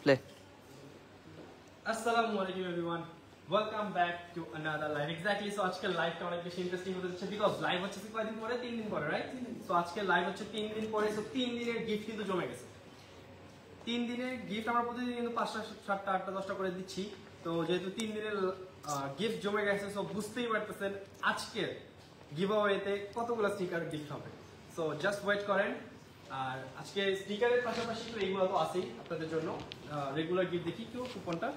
Play. আসসালামু আলাইকুম everyone, welcome back to another live. Exactly, so আজকের লাইভটা অনেক বেশি ইন্টারেস্টিং হতে যাচ্ছে বিকজ লাইভ হচ্ছে কয়দিন পরে, 3 দিন পরে, রাইট? সো আজকে লাইভ হচ্ছে 3 দিন পরে। সো 3 দিনের গিফট কিন্তু জমে গেছে। 3 দিনের গিফট আমরা প্রতিদিন কিন্তু 5টা 7টা 8টা 10টা করে দিচ্ছি। তো যেহেতু 3 দিনের গিফট জমে গেছে, সো বুঝতেই পারতেছেন আজকের গিভঅ্যাওয়েতে কতগুলো স্টিকার গিফট হবে। সো জাস্ট ওয়েট করেন। আর আজকে স্টিকারের পাশাপাশি তো এইগুলো তো আছেই আপনাদের জন্য। রেগুলার গিফট দেখি কেউ কুপনটা।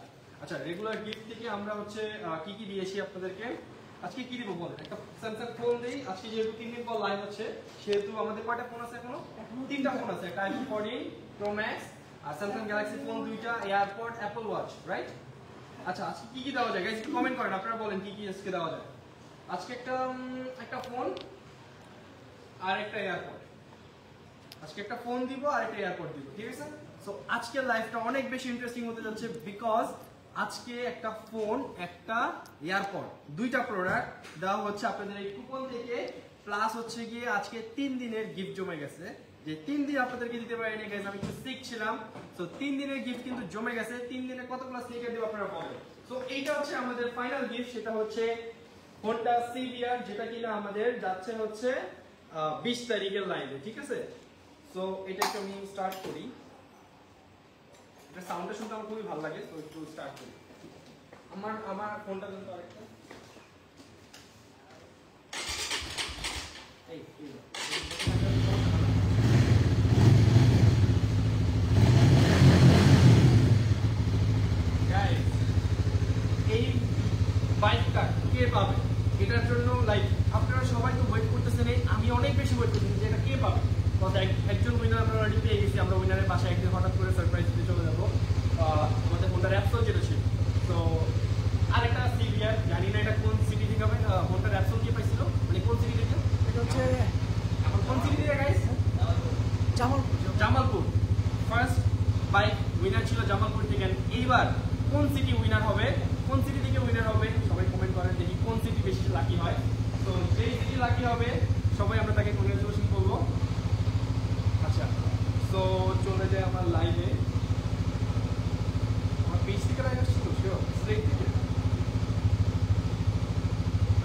আচ্ছা, রেগুলার গিফট থেকে আমরা হচ্ছে কি কি দিয়েছি আপনাদেরকে। আজকে কি দিব বলেন? একটা স্যামসাং ফোন দেই। আজকে যেহেতু 3 দিন পর লাইভ হচ্ছে, সেহেতু আমাদের কয়টা ফোন আছে এখনো? 3টা ফোন আছে। একটা iPhone 14 Pro Max আর Samsung Galaxy ফোন 2টা, এয়ারপড, Apple Watch, রাইট? আচ্ছা, আজকে কি কি দেওয়া যায় গাইস? একটু কমেন্ট করেন, আপনারা বলেন কি কি আজকে দেওয়া যায়। আজকে একটা ফোন আর একটা এয়ারপড। আজকে একটা ফোন দিব আর একটা এয়ারপড দিব, ঠিক আছে? সো আজকের লাইভটা অনেক বেশি ইন্টারেস্টিং হতে যাচ্ছে বিকজ আজকে একটা ফোন, একটা এয়ারপড, 2টা প্রোডাক্ট দেওয়া হচ্ছে আপনাদের এই কুপন থেকে। প্লাস হচ্ছে গিয়ে আজকে 3 দিনের গিফট জমে গেছে, যে 3 দিন আপনাদেরকে দিতে পারিনি গাইস, আমি একটু সিক ছিলাম। সো 3 দিনের গিফট কিন্তু জমে গেছে। 3 দিনে কতগুলো স্নিকার দেব আপনারা বলেন। সো এইটা হচ্ছে আমাদের ফাইনাল গিফট, সেটা হচ্ছে Honda CBR, যেটা কিনা আমাদের যাচ্ছে হচ্ছে 20 তারিখের লাইভে, ঠিক আছে? সো এটা একটু আমি স্টার্ট করি। এটা সাউন্ডটা শুনতে আমার খুবই ভালো লাগে, তো একটু স্টার্ট করি। আমার ফোনটা কিন্তু আরেকটা এই গাইস, এই বাইকটা কে পাবে? এটার জন্য লাইক আপনারা সবাই তো ওয়েট করতেছেন, আমি অনেক বেশি ওয়েট করতেছি যে এটা কে পাবে। একজন উইনার আমরা অলরেডি পেয়ে গেছি। আমরা উইনারের বাসায় একদিন হঠাৎ করে সারপ্রাইজ দিতে চলে যাবো। আমাদের হোন্ডার অ্যাপসল যেটা ছিল। তো আরেকটা সিভিআর, জানি না এটা কোন সিটি থেকে হবে। হোন্ডার অ্যাপসল কে পাইছিল, মানে কোন সিটি থেকে? এটা হচ্ছে কোন সিটি থেকে guys? Jamalpur. First bike winner ছিল জামালপুর থেকে। এইবার কোন সিটি উইনার হবে, কোন সিটি থেকে উইনার হবে সবাই কমেন্ট করেন, দেখি কোন সিটি বেশি লাকি হয়। তো যেই সিটি লাকি হবে সবাই আমরা তাকে কংগ্রেচুলেশন করবো। আচ্ছা, সো চলে যায় আমার লাইভে। আমার পেজ থেকে লাইভ আসছিল শিওর স্ট্রেট থেকে।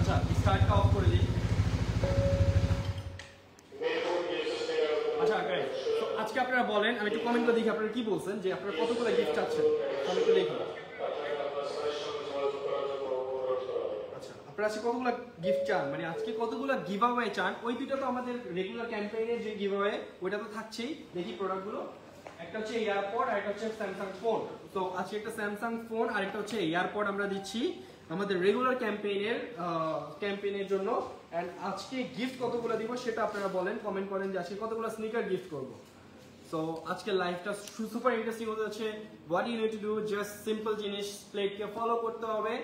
আচ্ছা, স্টার্টটা অফ করে দিই। আচ্ছা গাইস, তো আজকে আপনারা বলেন, আমি একটু কমেন্ট করে দেখি আপনারা কি বলছেন, যে আপনারা কতগুলো গিফট চাচ্ছেন কমেন্ট করে দেখি। আচ্ছা, আপনারা আজকে কতগুলো গিফট চান, মানে আজকে কতগুলো গিভঅ্যাওয়ে চান? ওই দুটো তো আমাদের রেগুলার ক্যাম্পেইনের যে গিভঅ্যাওয়ে, ওইটা তো থাকছেই। দেখি প্রোডাক্টগুলো। একটা হচ্ছে এয়ারপড আর একটা হচ্ছে স্যামসাং ফোন। তো আজকে একটা স্যামসাং ফোন আর একটা হচ্ছে এয়ারপড আমরা দিচ্ছি আমাদের রেগুলার ক্যাম্পেইনের জন্য। এন্ড আজকে গিফট কতগুলো দিব সেটা আপনারা বলেন, কমেন্ট করেন যে আজকে কতগুলো স্নিকার গিফট করব। সো আজকের লাইভটা সুপার ইন্টারেস্টিং হতে যাচ্ছে। What you need to do, just simple জিনিস, প্লেটকে ফলো করতে হবে,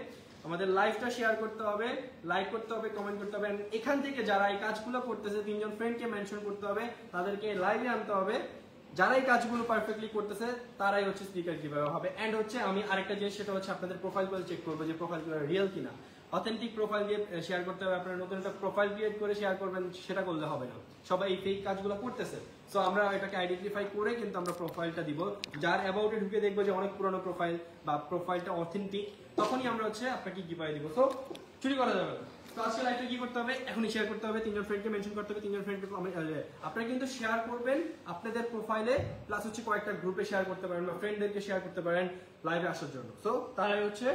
আমাদের লাইভটা শেয়ার করতে হবে, লাইক করতে হবে, কমেন্ট করতে হবে। এখান থেকে যারা এই কাজগুলো করতেছে 3 জন ফ্রেন্ডকে মেনশন করতে হবে, তাদেরকে লাইভে আনতে হবে। যারা এই কাজগুলো পারফেক্টলি করতেছে তারাই হচ্ছে স্পিকার কিভাবে হবে। এন্ড হচ্ছে আমি আরেকটা জিনিস, সেটা হচ্ছে আপনাদের প্রোফাইলগুলো চেক করবো যে প্রোফাইলগুলো রিয়েল কিনা। অথেন্টিক প্রোফাইল দিয়ে শেয়ার করতে হবে। আপনারা নতুন একটা প্রোফাইল ক্রিয়েট করে শেয়ার করবেন, সেটা করলে হবে না। সবাই এই ফেক কাজগুলো করতেছে। সো আমরা এটাকে আইডেন্টিফাই করে কিন্তু আমরা প্রোফাইলটা দিব। যার অ্যাবাউটে ঢুকে দেখবো যে অনেক পুরনো প্রোফাইল বা প্রোফাইলটা অথেন্টিক, তখনই আমরা হচ্ছে আপনাকে গিফট দিব। সো চুরি করা যাবে না। তো আজকে লাইভটা কি করতে হবে, এখনই শেয়ার করতে হবে, 3 জন ফ্রেন্ডকে মেনশন করতে হবে। 3 জন ফ্রেন্ডকে আপনারা কিন্তু শেয়ার করবেন আপনাদের প্রোফাইলে, প্লাস হচ্ছে কয়েকটা গ্রুপে শেয়ার করতে পারেন বা ফ্রেন্ডদেরকে শেয়ার করতে পারেন লাইভে আসার জন্য। সো তারাই হচ্ছে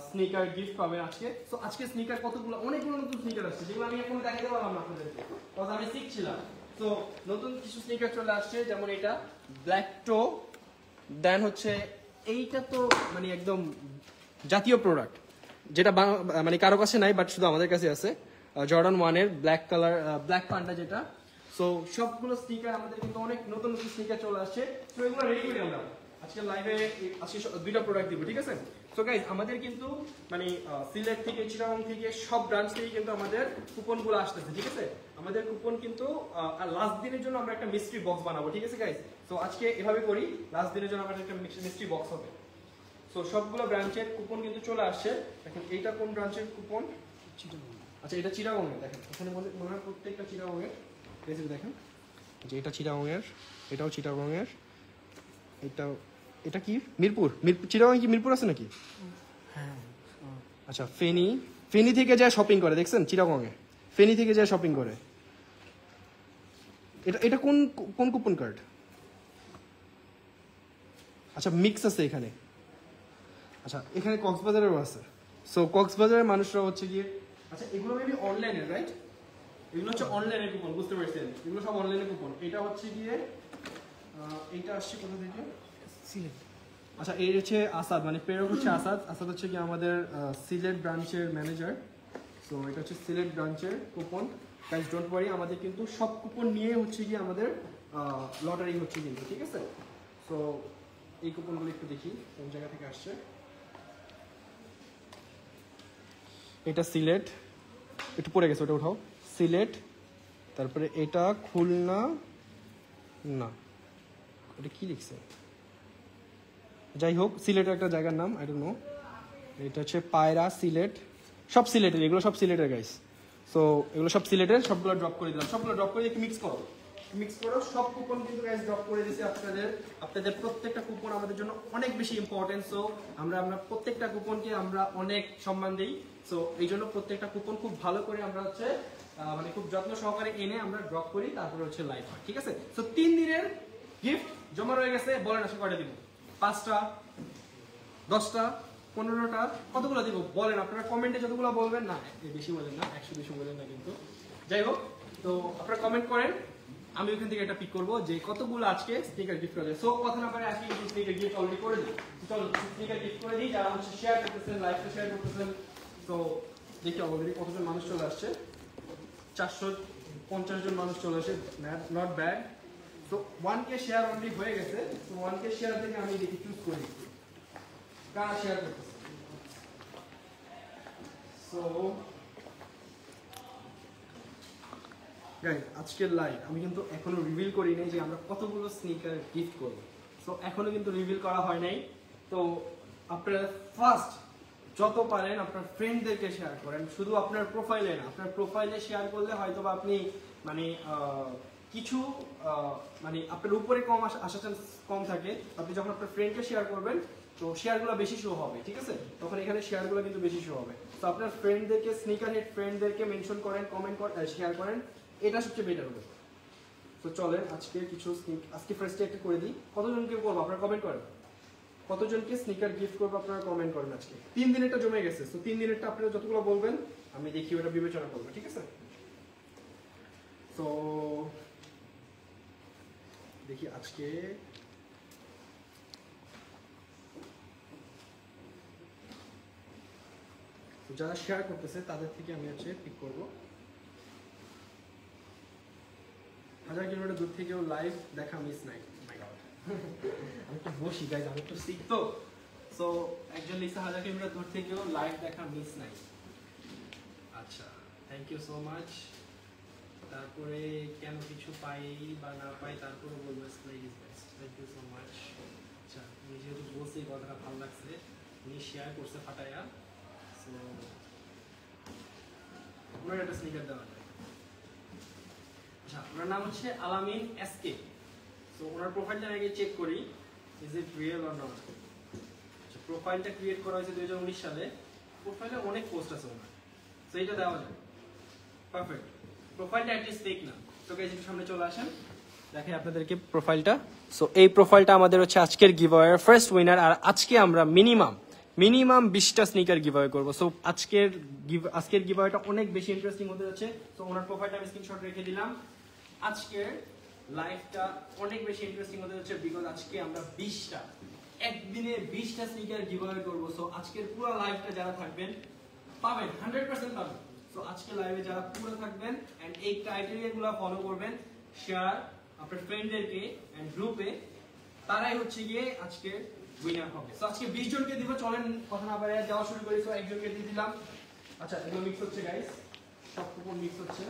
স্নিকার গিফট পাবে আজকে। সো আজকে স্নিকার কতগুলো, অনেকগুলো নতুন স্নিকার আসছে যেগুলো আমি এখন দেখাতে পারলাম না আপনাদেরকে, কারণ আমি শিখছিলাম। তো নতুন কিছু স্নিকার চলে আসছে, যেমন এটা ব্ল্যাক টো, দেন হচ্ছে এইটা তো মানে একদম জাতীয় প্রোডাক্ট, যেটা মানে কারো কাছে নাই বাট শুধু আমাদের কাছে আছে। জর্ডান 1 এর ব্ল্যাক কালার, ব্ল্যাক পান্ডা যেটা। সো সবগুলো স্নিকার আমাদের কিন্তু অনেক নতুন নতুন স্নিকার চলে আসছে। তো এগুলো রেডি করি আমরা আজকে লাইভে। আজকে 2টা প্রোডাক্ট দিব, ঠিক আছে? সো গাইজ, আমাদের কিন্তু মানে সিলেট থেকে, চিটাগং থেকে, সব ব্রাঞ্চ থেকে কিন্তু আমাদের কুপনগুলো আসতেছে, ঠিক আছে? আমাদের কুপন কিন্তু লাস্ট দিনের জন্য আমরা একটা মিস্ট্রি বক্স বানাবো, ঠিক আছে গাইজ? সো আজকে এভাবে করি, লাস্ট দিনের জন্য আমাদের একটা মিস্ট্রি বক্স হবে। সো সবগুলো ব্রাঞ্চের কুপন কিন্তু চলে আসছে। দেখেন এইটা কোন ব্রাঞ্চের কুপন? আচ্ছা, এটা চিটাগং এর। দেখেন এখানে মনে হয় প্রত্যেকটা চিটাগং এর। দেখেন যে এটা চিটাগং এর, এটাও চিটাগং এর, এটাও এটা কি মিরপুর চিটাগাং কি মিরপুর আছে নাকি? হ্যাঁ। আচ্ছা ফেনী থেকে যায় শপিং করে, দেখছেন চিটাগংয়ে ফেনী থেকে যায় শপিং করে। এটা কোন কোন কুপন কার্ড? আচ্ছা মিক্স আছে এখানে। আচ্ছা এখানে কক্সবাজারেরও আছে। সো কক্সবাজারের মানুষরা হচ্ছে গিয়ে, আচ্ছা এগুলো মেবি অনলাইনে, রাইট? এগুলো হচ্ছে অনলাইনের কুপন, বুঝতে পারছেন? এগুলো সব অনলাইনের কুপন। এটা হচ্ছে গিয়ে এইটা আসছে কোথা থেকে? সিলেট। আচ্ছা এই হচ্ছে আসাদ, মানে প্রেরক হচ্ছে আসাদ। আসাদ হচ্ছে কি আমাদের সিলেট ব্রাঞ্চের ম্যানেজার। সো এটা হচ্ছে সিলেট ব্রাঞ্চের কুপন। গাইস ডোন্ট ওয়ারি, আমাদের কিন্তু সব কুপন নিয়ে হচ্ছে গিয়ে আমাদের লটারি হচ্ছে কিন্তু, ঠিক আছে? সো এই কুপনগুলো একটু দেখি কোন জায়গা থেকে আসছে। এটা সিলেট, একটু পড়ে গেছে, ওটা উঠাও। সিলেট, তারপরে এটা খুলনা, না এটা কি লিখছে, যাই হোক সিলেটের একটা জায়গার নাম, আই ডোন্ট নো। এটা হচ্ছে পায়রা, সিলেট, সব সিলেটের, এগুলো সব সিলেটের গাইস। সো এগুলো সব সিলেটের, সবগুলো ড্রপ করে দিলাম। সবগুলো ড্রপ করে একটু মিক্স করো। সব কুপন কিন্তু গাইস ড্রপ করে দিয়েছি আপনাদের প্রত্যেকটা কুপন আমাদের জন্য অনেক বেশি ইম্পর্টেন্ট। সো আমরা প্রত্যেকটা কুপনকে আমরা অনেক সম্মান দিই। সো এই জন্য প্রত্যেকটা কুপন খুব ভালো করে আমরা হচ্ছে মানে খুব যত্ন সহকারে এনে আমরা ড্রপ করি, তারপরে হচ্ছে লাইভ হয়, ঠিক আছে? সো 3 দিনের গিফট জমা রয়ে গেছে। বলেন আসলে কয়টা দিব? 5টা, 10টা, 15টা, কতগুলো দিব বলেন? আপনারা কমেন্টে যতগুলো বলবেন, না বেশি বলেন না, 100 বেশি বলেন না কিন্তু। যাই হোক, তো আপনারা কমেন্ট করেন, আমি ওখান থেকে একটা পিক করবো যে কতগুলো আজকে স্টিকার গিফট করে। সো কথা না পারে আজকে কিন্তু স্টিকার গিফট অলরেডি করে দিই। চলো স্টিকার গিফট করে দিই, যারা হচ্ছে শেয়ার করতেছেন, লাইভটা শেয়ার করতেছেন। তো দেখি অলরেডি কতজন মানুষ চলে আসছে। 450 জন মানুষ চলে আসে, নট ব্যাড। তো 1K শেয়ার অলরেডি হয়ে গেছে। তো 1K শেয়ার থেকে আমি দেখি চুজ করি কারা শেয়ার করতেছে। সো গাইস আজকের লাইভ আমি কিন্তু এখনো রিভিল করি নাই যে আমরা কতগুলো স্নিকার গিফট করব। সো এখনো কিন্তু রিভিল করা হয় নাই। তো আপনারা ফার্স্ট যত পারেন আপনার ফ্রেন্ডদেরকে শেয়ার করেন, শুধু আপনার প্রোফাইলে না। আপনার প্রোফাইলে শেয়ার করলে হয়তো বা আপনি মানে কিছু মানে আপনার উপরে কম আসা চান্স কম থাকে। আপনি যখন আপনার ফ্রেন্ডকে শেয়ার করবেন তো শেয়ারগুলো বেশি শো হবে, ঠিক আছে? তখন এখানে শেয়ারগুলো কিন্তু বেশি শো হবে। তো আপনার ফ্রেন্ডদেরকে, স্নিকার হেড ফ্রেন্ডদেরকে মেনশন করেন, কমেন্ট করেন, শেয়ার করেন, এটা সবচেয়ে বেটার হবে। তো চলেন আজকে কিছু আজকে ফার্স্টে একটা করে দিই। কতজনকে করবো আপনারা কমেন্ট করেন, কতজনকে স্নিকার গিফট করবো আপনারা কমেন্ট করেন। আজকে 3 দিনেরটা জমে গেছে। তো 3 দিনেরটা আপনারা যতগুলো বলবেন আমি দেখি ওটা বিবেচনা করবো, ঠিক আছে? তো দেখি আজকে যারা শেয়ার করতেছে তাদের থেকে আমি হচ্ছে পিক করবো। 1000 কিলোমিটার দূর থেকেও লাইভ দেখা মিস নাই। আমি একটু বসি গাইজ, আমি একটু সিক তো। সো একজন লিখছে 1000 কিলোমিটার দূর থেকেও লাইভ দেখা মিস নাই। আচ্ছা থ্যাংক ইউ সো মাচ। তারপরে কেন কিছু পাই বা না পাই তারপরে বলবো থ্যাংক ইউ সো মাচ। আচ্ছা উনি যেহেতু বলছে এই কথাটা ভালো লাগছে, উনি শেয়ার করছে ফাটাইয়া। সো ওনার একটা স্নিকার দেওয়া যায়। আচ্ছা ওনার নাম হচ্ছে আলামিন এসকে। সো ওনার প্রোফাইলটা আগে চেক করি, is it real or not. আচ্ছা প্রোফাইলটা ক্রিয়েট করা হয়েছে 2019 সালে। প্রোফাইলে অনেক পোস্ট আছে ওনার, সো এটা দেওয়া যায়। পারফেক্ট, প্রোফাইলটা অ্যাটলিস্ট ফেক না। তো গাইস একটু সামনে চলে আসেন, দেখেন আপনাদেরকে প্রোফাইলটা। সো এই প্রোফাইলটা আমাদের হচ্ছে আজকের গিভঅ্যাওয়ের ফার্স্ট উইনার। আর আজকে আমরা মিনিমাম 20টা স্নিকার গিভঅ্যাওয়ে করব। সো আজকের গিভঅ্যাওয়েটা অনেক বেশি ইন্টারেস্টিং হতে যাচ্ছে। সো ওনার প্রোফাইলটা আমি স্ক্রিনশট রেখে দিলাম। আজকের লাইভটা অনেক বেশি ইন্টারেস্টিং হতে যাচ্ছে বিকজ আজকে আমরা একদিনে 20টা স্নিকার গিভঅ্যাওয়ে করব। সো আজকের পুরো লাইভটা যারা থাকবেন পাবেন, 100% পাবেন। সো আজকে লাইভে যারা পুরো থাকবেন এন্ড এই ক্রাইটেরিয়াগুলো ফলো করবেন, শেয়ার আপনার ফ্রেন্ডদেরকে এন্ড গ্রুপে, তারাই হচ্ছে গিয়ে আজকে উইনার হবে। সো আজকে 20 জনকে দিব। চলেন কথা না বাড়িয়ে দেওয়া শুরু করি। সো একজনকে দিয়ে দিলাম। আচ্ছা এগুলো মিক্স হচ্ছে গাইস, সব কুপন মিক্স হচ্ছে।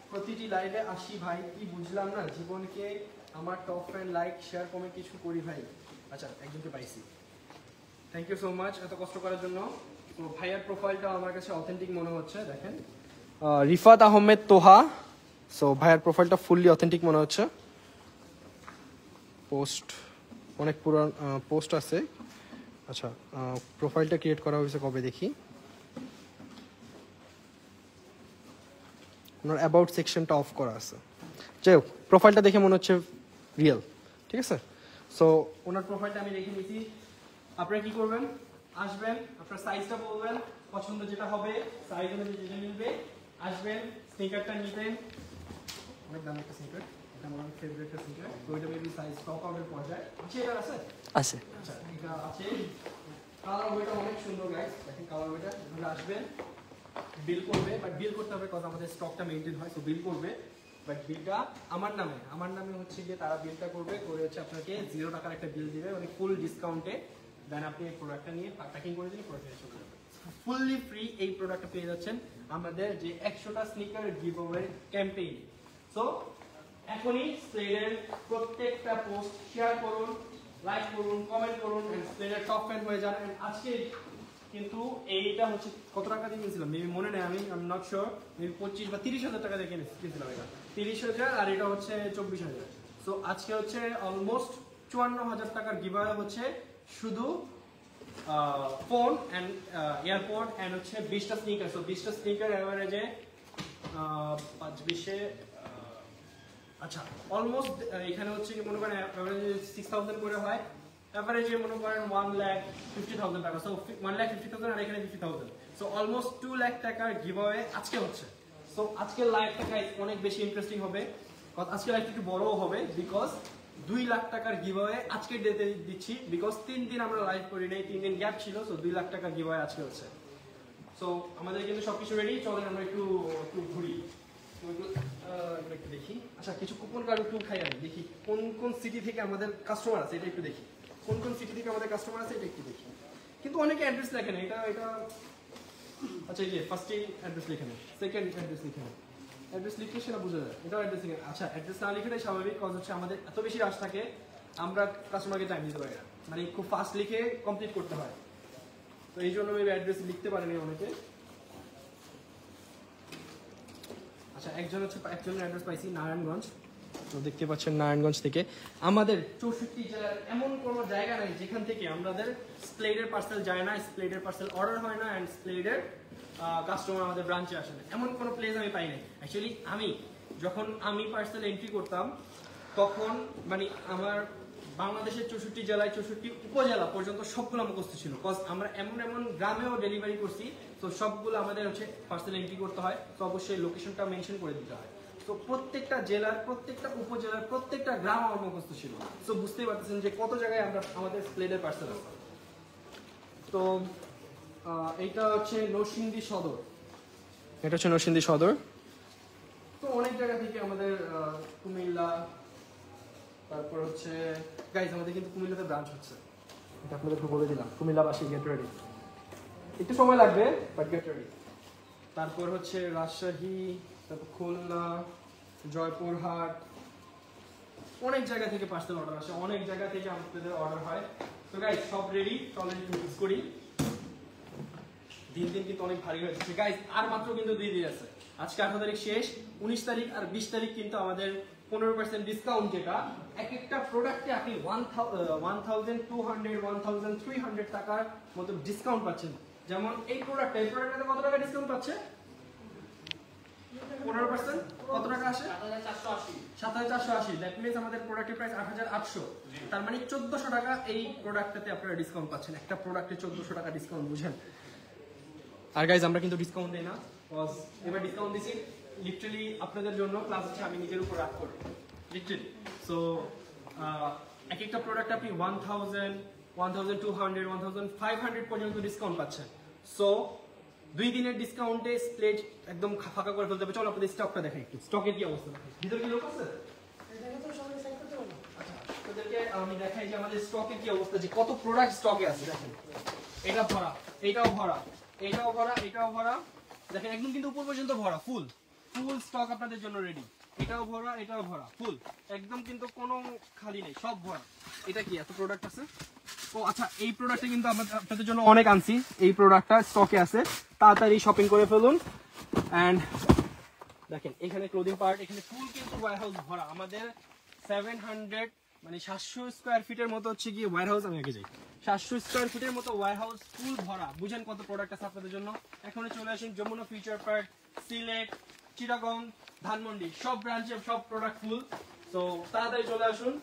প্রতিটি লাইভে আসি ভাই, কি বুঝলাম না জীবনকে আমার top friend like share comment কিছু করি ভাই। আচ্ছা একজনকে পাইছি, থ্যাংক ইউ সো মাচ এত কষ্ট করার জন্য। তো ভাইয়ার প্রোফাইলটা আমার কাছে অথেন্টিক মনে হচ্ছে, দেখেন রিফাত আহমেদ তোহা। সো ভাইয়ার প্রোফাইলটা ফুললি অথেন্টিক মনে হচ্ছে। পোস্ট অনেক পুরান পোস্ট আছে। আচ্ছা, প্রোফাইলটা ক্রিয়েট করা হয়েছে কবে দেখি। ওনার অ্যাবাউট সেকশনটা অফ করা আছে। যাই হোক, প্রোফাইলটা দেখে মনে হচ্ছে রিয়েল, ঠিক আছে। সো ওনার প্রোফাইলটা আমি রেখে নিয়েছি। আপনারা কি করবেন, আসবেন, আপনার সাইজটা বলবেন, পছন্দ যেটা হবে সাইজ অনুযায়ী যেটা মিলবে, আসবেন, স্নিকারটা নেবেন। অনেক দামি একটা স্নিকার, এটা আমার ফেভারিট একটা স্নিকার। তো ওইটা মেবি সাইজ টপ আউটের পর্যায়ে আছে। এটা আছে আছে। আচ্ছা, এটা আছে। কালার ওইটা অনেক সুন্দর গাইস, দেখেন কালার ওইটা। আপনারা আসবেন, বিল করবে, বাট বিল করতে হবে কারণ আমাদের স্টকটা মেইনটেইন হয়। তো বিল করবে, বাট বিলটা আমার নামে হচ্ছে যে তারা বিলটা করবে, করে হচ্ছে আপনাকে 0 টাকার একটা বিল দিবে, মানে ফুল ডিসকাউন্টে। দেন আপনি এই প্রোডাক্টটা নিয়ে প্যাকিং করে দিলে প্রোডাক্টটা চলে যাবে ফুললি ফ্রি। এই প্রোডাক্টটা পেয়ে যাচ্ছেন আমাদের যে 100টা স্নিকার গিভঅ্যাওয়ে ক্যাম্পেইন। সো এখনই স্প্লেডের প্রত্যেকটা পোস্ট শেয়ার করুন, লাইক করুন, কমেন্ট করুন, স্প্লেডের টপ ফ্যান হয়ে যান। আজকে কিন্তু এইটা হচ্ছে কত টাকা দিয়ে কিনেছিলাম মেবি মনে নেই, আমি নট শিওর, মেবি 25 বা 30,000 টাকা দিয়ে কিনেছিলাম। এটা 30,000 আর এটা হচ্ছে 24,000। সো আজকে হচ্ছে অলমোস্ট 54,000 টাকার গিভঅ্যাওয়ে হচ্ছে শুধু ফোন এন্ড এয়ারপড এন্ড হচ্ছে 20টা স্নিকার। সো 20টা স্নিকার এভারেজে 5-20 আচ্ছা অলমোস্ট এখানে হচ্ছে কি মনে করেন এভারেজে 6,000 করে হয়, এভারেজে মনে করেন 1,50,000 টাকা। সো 1,50,000 আর এখানে 50,000। সো অলমোস্ট 2 লাখ টাকার গিভঅ্যাওয়ে আজকে হচ্ছে। সো আজকের লাইভটা গাইস অনেক বেশি ইন্টারেস্টিং হবে, আজকের লাইভটা একটু বড়ও হবে বিকজ 2 লাখ টাকার গিভঅ্যাওয়ে আজকের ডেতে দিচ্ছি। বিকজ 3 দিন আমরা লাইভ করি নাই, 3 দিন গ্যাপ ছিল। সো 2 লাখ টাকার গিভঅ্যাওয়ে আজকে হচ্ছে। সো আমাদের কিন্তু সবকিছু রেডি, চলেন আমরা একটু ঘুরি, একটু দেখি। আচ্ছা, কিছু কুপন কার্ড একটু খাই, আমি দেখি কোন কোন সিটি থেকে আমাদের কাস্টমার আছে, এটা একটু দেখি। কোন কোন সিটি থেকে আমাদের কাস্টমার আছে এটা একটু দেখি। কিন্তু অনেকে অ্যাড্রেস লেখে না, এটা আচ্ছা এই যে ফার্স্টেই অ্যাড্রেস লেখে না, সেকেন্ড অ্যাড্রেস লিখে না। অ্যাড্রেস লিখলে সেটা বোঝা যায়, এটাও অ্যাড্রেস লিখে। আচ্ছা, অ্যাড্রেস না লিখেটাই স্বাভাবিক, কজ হচ্ছে আমাদের এত বেশি রাশ থাকে, আমরা কাস্টমারকে টাইম দিতে পারি না, মানে খুব ফাস্ট লিখে কমপ্লিট করতে হয়। তো এই জন্য মেবি অ্যাড্রেস লিখতে পারেনি অনেকে। আচ্ছা, একজনের অ্যাড্রেস পাইছি নারায়ণগঞ্জ। তো দেখতে পাচ্ছেন নারায়ণগঞ্জ থেকে। আমাদের 64 জেলার এমন কোনো জায়গা নাই যেখান থেকে আমাদের স্প্লেডের পার্সেল যায় না, স্প্লেডের পার্সেল অর্ডার হয় না, অ্যান্ড স্প্লেডের কাস্টমার আমাদের ব্রাঞ্চে আসে না, এমন কোনো প্লেস আমি পাই নাই। অ্যাকচুয়ালি যখন আমি পার্সেল এন্ট্রি করতাম তখন মানে আমার বাংলাদেশের 64 জেলায় 64 উপজেলা পর্যন্ত সবগুলো মুখস্থ ছিল, কজ আমরা এমন গ্রামেও ডেলিভারি করছি। তো সবগুলো আমাদের হচ্ছে পার্সেল এন্ট্রি করতে হয়, তো অবশ্যই লোকেশনটা মেনশন করে দিতে হয়। তো প্রত্যেকটা জেলার, প্রত্যেকটা উপজেলার, প্রত্যেকটা গ্রাম আমার মুখস্থ ছিল। তো বুঝতেই পারতেছেন যে কত জায়গায় আমাদের স্প্লেডের পার্সেল আছে। তো এইটা হচ্ছে নরসিংদী সদর, এটা হচ্ছে নরসিংদী সদর। তো অনেক জায়গা থেকে আমাদের কুমিল্লা, তারপর হচ্ছে গাইজ আমাদের কিন্তু কুমিল্লাতে ব্রাঞ্চ হচ্ছে, এটা আপনাদেরকে বলে দিলাম। কুমিল্লাবাসী গেট রেডি, একটু সময় লাগবে বাট গেট রেডি। তারপর হচ্ছে রাজশাহী, তারপর খুলনা, জয়পুরহাট, অনেক জায়গা থেকে পার্সেল অর্ডার আসে, অনেক জায়গা থেকে আমাদের অর্ডার হয়। তো গাইজ সব রেডি, চলেন একটু মিক্স করি। দিন কিন্তু অনেক ভারী হয়েছে গাইজ, আর মাত্র কিন্তু 2 দিন আছে। আজকে 18 তারিখ শেষ, 19 তারিখ আর 20 তারিখ কিন্তু আমাদের 15% ডিসকাউন্ট, যেটা এক একটা প্রোডাক্টে আপনি 1,200 1,300 টাকার মতো ডিসকাউন্ট পাচ্ছেন। যেমন এই প্রোডাক্টটাতে কত টাকা ডিসকাউন্ট পাচ্ছে? 15% কত টাকা আসে? 7,480। দ্যাট মিন্স আমাদের প্রোডাক্টের প্রাইস 8,800, তার মানে 1,400 টাকা এই প্রোডাক্টটাতে আপনারা ডিসকাউন্ট পাচ্ছেন। একটা প্রোডাক্টে 1,400 টাকা ডিসকাউন্ট, বুঝেন? আর গাইজ আমরা কিন্তু ডিসকাউন্ট দেই না, কজ এবার ডিসকাউন্ট দিছি লিটারালি আপনাদের জন্য, প্লাস হচ্ছে আমি নিজের উপর রাগ করি লিটারালি। সো এক একটা প্রোডাক্ট আপনি 1,000, 1,200, 1,500 পর্যন্ত ডিসকাউন্ট পাচ্ছেন। সো 2 দিনের ডিসকাউন্টে স্প্লেড একদম ফাঁকা করে ফেলতে হবে। চলো আপনাদের স্টকটা দেখাই একটু, স্টকের কি অবস্থা। ভিতরে কি লোক আছে? আচ্ছা, আপনাদেরকে আমি দেখাই যে আমাদের স্টকের কি অবস্থা, যে কত প্রোডাক্ট স্টকে আছে। দেখেন এটা ভরা, এটাও ভরা, এটাও ভরা, এটাও ভরা, দেখেন একদম কিন্তু উপর পর্যন্ত ভরা, ফুল স্টক আপনাদের জন্য রেডি। এটাও ভরা, এটাও ভরা, ফুল একদম, কিন্তু কোনো খালি নেই, সব ভরা। এটা কি এত প্রোডাক্ট আছে? ও আচ্ছা, এই প্রোডাক্টটা কিন্তু আপনাদের জন্য অনেক আনছি, এই প্রোডাক্টটা স্টকে আছে, তাড়াতাড়ি শপিং করে ফেলুন। অ্যান্ড দেখেন এখানে ক্লোদিং পার্ট, এখানে ফুল কিন্তু ওয়্যারহাউস ভরা। আমাদের 700 মানে 700 স্কয়ার ফিটের মতো হচ্ছে কি ওয়্যারহাউস, আমি আগে যাই, 700 স্কয়ার ফিটের মতো ওয়্যারহাউস ফুল ভরা। বুঝেন কত প্রোডাক্ট আছে আপনাদের জন্য। এখন চলে আসেন যমুনা ফিউচার পার্ক, সিলেট, চিটাগং, ধানমন্ডি, সব ব্রাঞ্চে সব প্রোডাক্ট ফুল। তো তাড়াতাড়ি চলে আসুন।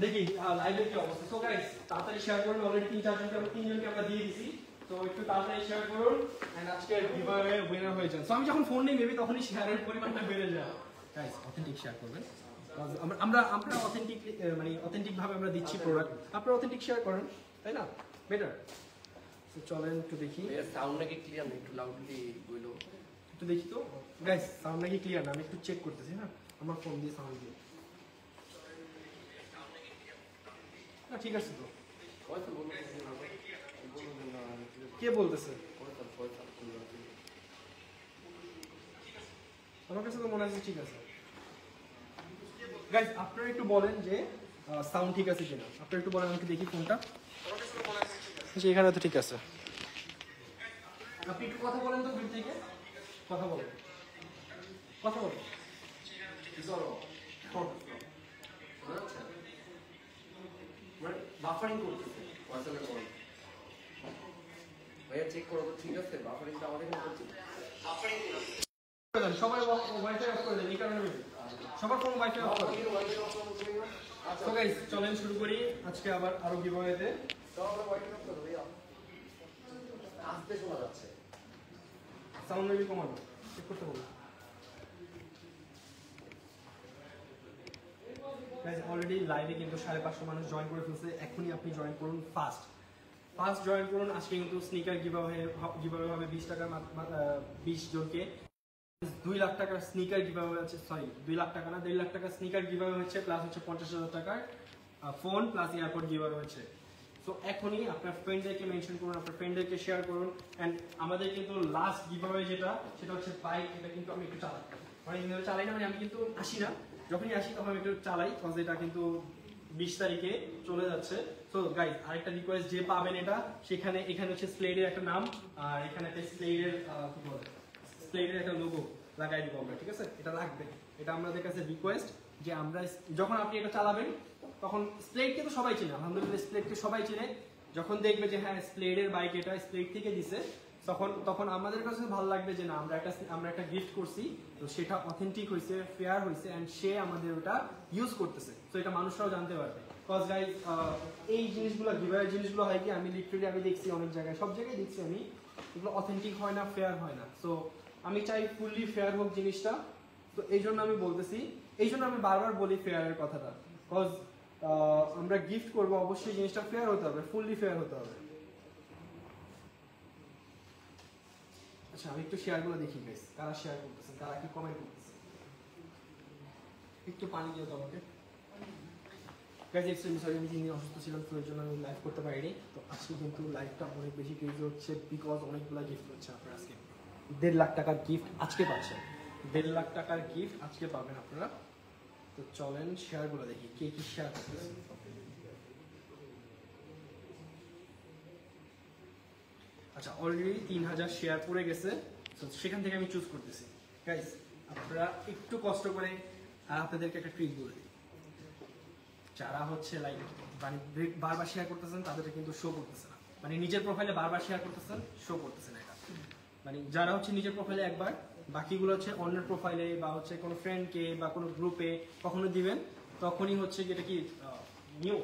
দেখি লাইভের কি অবস্থা। সো গাইস তাড়াতাড়ি শেয়ার করুন, অলরেডি 3-4জনকে আমরা দিয়ে দিছি। তো একটু তাড়াতাড়ি শেয়ার করুন এন্ড আজকে গিভঅ্যাওয়ে উইনার হয়ে যান। সো আমি যখন ফোন নেই মেবি তখনই শেয়ারের পরিমাণটা বেড়ে যায়। গাইস অথেন্টিক শেয়ার করবেন, আমরা অথেন্টিক মানে অথেন্টিক ভাবে আমরা দিচ্ছি প্রোডাক্ট, আপনারা অথেন্টিক শেয়ার করেন, তাই না? বেটার। তো চলেন একটু দেখি সাউন্ড নাকি ক্লিয়ার না, একটু লাউডলি বলো। একটু দেখি তো গাইস সাউন্ড নাকি ক্লিয়ার না, আমি একটু চেক করতেছি। হ্যাঁ আমার ফোন দিয়ে সাউন্ড দিয়ে না, ঠিক আছে তো। হয়তো বলুন না, কে বলতেছে? হয়তো আমার কাছে তো মনে হচ্ছে ঠিক আছে। গাইস আপনারা একটু বলেন যে সাউন্ড ঠিক আছে কিনা, আপনারা একটু বলেন, আমাকে দেখি ফোনটা। এখানে তো ঠিক আছে। আপনি একটু কথা বলেন তো, দূর থেকে কথা বলেন, কথা বলেন। মানে বাফারিং করতেছে হোয়াটসঅ্যাপে কল। ভাইয়া চেক করো তো, ঠিক আছে? বাফারিংটা আমাদের এখানে করছে। সবাই ওয়াইফাই অফ করে দেন, এই কারণে সবার ফোন ওয়াইফাই অফ করে। তো গাইস চলেন শুরু করি আজকে আবার আরো গিভঅ্যাওয়েতে। আসতে শোনা যাচ্ছে, সাউন্ড মেবি কমানো, চেক করতে বলুন। গাইস অলরেডি লাইভে কিন্তু 550 মানুষ জয়েন করে ফেলছে। এখনই আপনি জয়েন করুন, ফার্স্ট জয়েন করুন। আজকে কিন্তু স্নিকার গিভঅ্যাওয়ে হবে 20 টাকার 20 জনকে 2 লাখ টাকার স্নিকার গিভঅ্যাওয়ে আছে। সরি 2 লাখ টাকা না, 1.5 লাখ টাকার স্নিকার গিভঅ্যাওয়ে হচ্ছে, প্লাস হচ্ছে 50,000 টাকার ফোন প্লাস এয়ারপোর্ট গিভঅ্যাওয়ে হচ্ছে। সো এখনই আপনার ফ্রেন্ডদেরকে মেনশন করুন, আপনার ফ্রেন্ডদেরকে শেয়ার করুন। এন্ড আমাদের কিন্তু লাস্ট গিভঅ্যাওয়ে সেটা হচ্ছে বাইক। এটা কিন্তু আমি একটু চালাই, মানে চালাই না, মানে আমি কিন্তু আসি না, যখনই আসি তখন আমি একটু চালাই, কারণ এটা কিন্তু 20 তারিখে চলে যাচ্ছে। সো গাইস আরেকটা রিকোয়েস্ট, যে পাবেন এটা সেখানে এখানে হচ্ছে স্লেডের একটা নাম আর এখানে একটা স্লেডের কি বলে স্লেডের একটা লোগো লাগাই দিব আমরা, ঠিক আছে? এটা লাগবে, এটা আমাদের কাছে রিকোয়েস্ট যে আমরা যখন আপনি এটা চালাবেন তখন স্প্লেডকে তো সবাই চেনে, আলহামদুলিল্লাহ স্প্লেডকে সবাই চেনে। যখন দেখবে যে হ্যাঁ স্প্লেডের বাইক এটা স্প্লেড থেকে দিছে, তখন আমাদের কাছে ভালো লাগবে যে না আমরা একটা গিফট করছি, তো সেটা অথেন্টিক হয়েছে, ফেয়ার হয়েছে এন্ড সে আমাদের ওটা ইউজ করতেছে। তো এটা মানুষরাও জানতে পারবে। কজ গাইজ এই জিনিসগুলো গিভঅ্যাওয়ে জিনিসগুলো হয় কি, আমি লিটারালি আমি দেখছি অনেক জায়গায়, সব জায়গায় দেখছি আমি, এগুলো অথেন্টিক হয় না, ফেয়ার হয় না। সো আমি চাই ফুললি ফেয়ার হোক জিনিসটা। তো এই জন্য আমি বলতেছি, এই জন্য আমি বারবার বলি ফেয়ারের কথাটা। কজ আমরা গিফট করবো, অবশ্যই জিনিসটা ফেয়ার হতে হবে, ফুললি ফেয়ার হতে হবে। আচ্ছা আমি একটু শেয়ারগুলো দেখি গাইস, কারা শেয়ার করতেছেন, কারা কি কমেন্ট করতেছেন। একটু পানি দিও তো আমাকে। গাইস এক্সট্রিমলি সরি, আমি 3 দিন অসুস্থ ছিলাম, তো এর জন্য আমি লাইভ করতে পারিনি। তো আজকে কিন্তু লাইভটা অনেক বেশি ক্রেজি হচ্ছে, বিকজ অনেকগুলো গিফট হচ্ছে আপনারা আজকে। 1.5 লাখ টাকার গিফট আজকে পাচ্ছেন, 1.5 লাখ টাকার গিফট আজকে পাবেন আপনারা। তো চলেন শেয়ারগুলো দেখি, কে কি শেয়ার করতেছে। আচ্ছা অলরেডি 3000 শেয়ার পড়ে গেছে, তো সেখান থেকে আমি চুজ করতেছি। গাইস আপনারা একটু কষ্ট করে, আর আপনাদেরকে একটা ট্রিক বলে দিই, যারা হচ্ছে লাইক মানে বারবার শেয়ার করতেছেন তাদেরকে কিন্তু শো করতেছে না, মানে নিজের প্রোফাইলে বারবার শেয়ার করতেছেন, শো করতেছে না এটা। মানে যারা হচ্ছে নিজের প্রোফাইলে একবার, বাকিগুলো হচ্ছে অন্যের প্রোফাইলে বা হচ্ছে কোনো ফ্রেন্ডকে বা কোনো গ্রুপে কখনো দিবেন, তখনই হচ্ছে যেটা কি নিউ।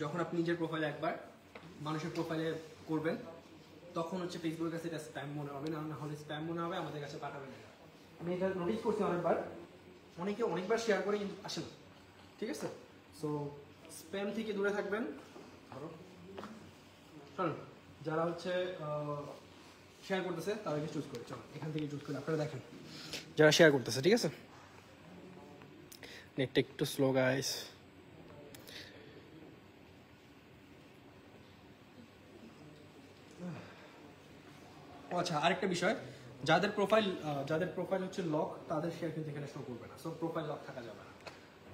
যখন আপনি নিজের প্রোফাইলে একবার মানুষের প্রোফাইলে করবেন, তখন হচ্ছে ফেসবুকের কাছে এটা স্প্যাম মনে হবে না, হলে স্প্যাম মনে হবে, আমাদের কাছে পাঠাবেন না। আমি এটা নোটিস করছি অনেকবার, অনেকবার শেয়ার করে কিন্তু আসে না, ঠিক আছে? সো স্প্যাম থেকে দূরে থাকবেন। চলুন যারা হচ্ছে শেয়ার করতেছে তাদেরকে চুজ করে, চলো এখান থেকে চুজ করে আপনারা দেখেন যারা শেয়ার করতেছে, ঠিক আছে? নেটটা একটু স্লো গাইস। আচ্ছা আরেকটা বিষয়, যাদের প্রোফাইল হচ্ছে লক, তাদের শেয়ার কিন্তু এখানে শো করবে না। সো প্রোফাইল লক থাকা যাবে না,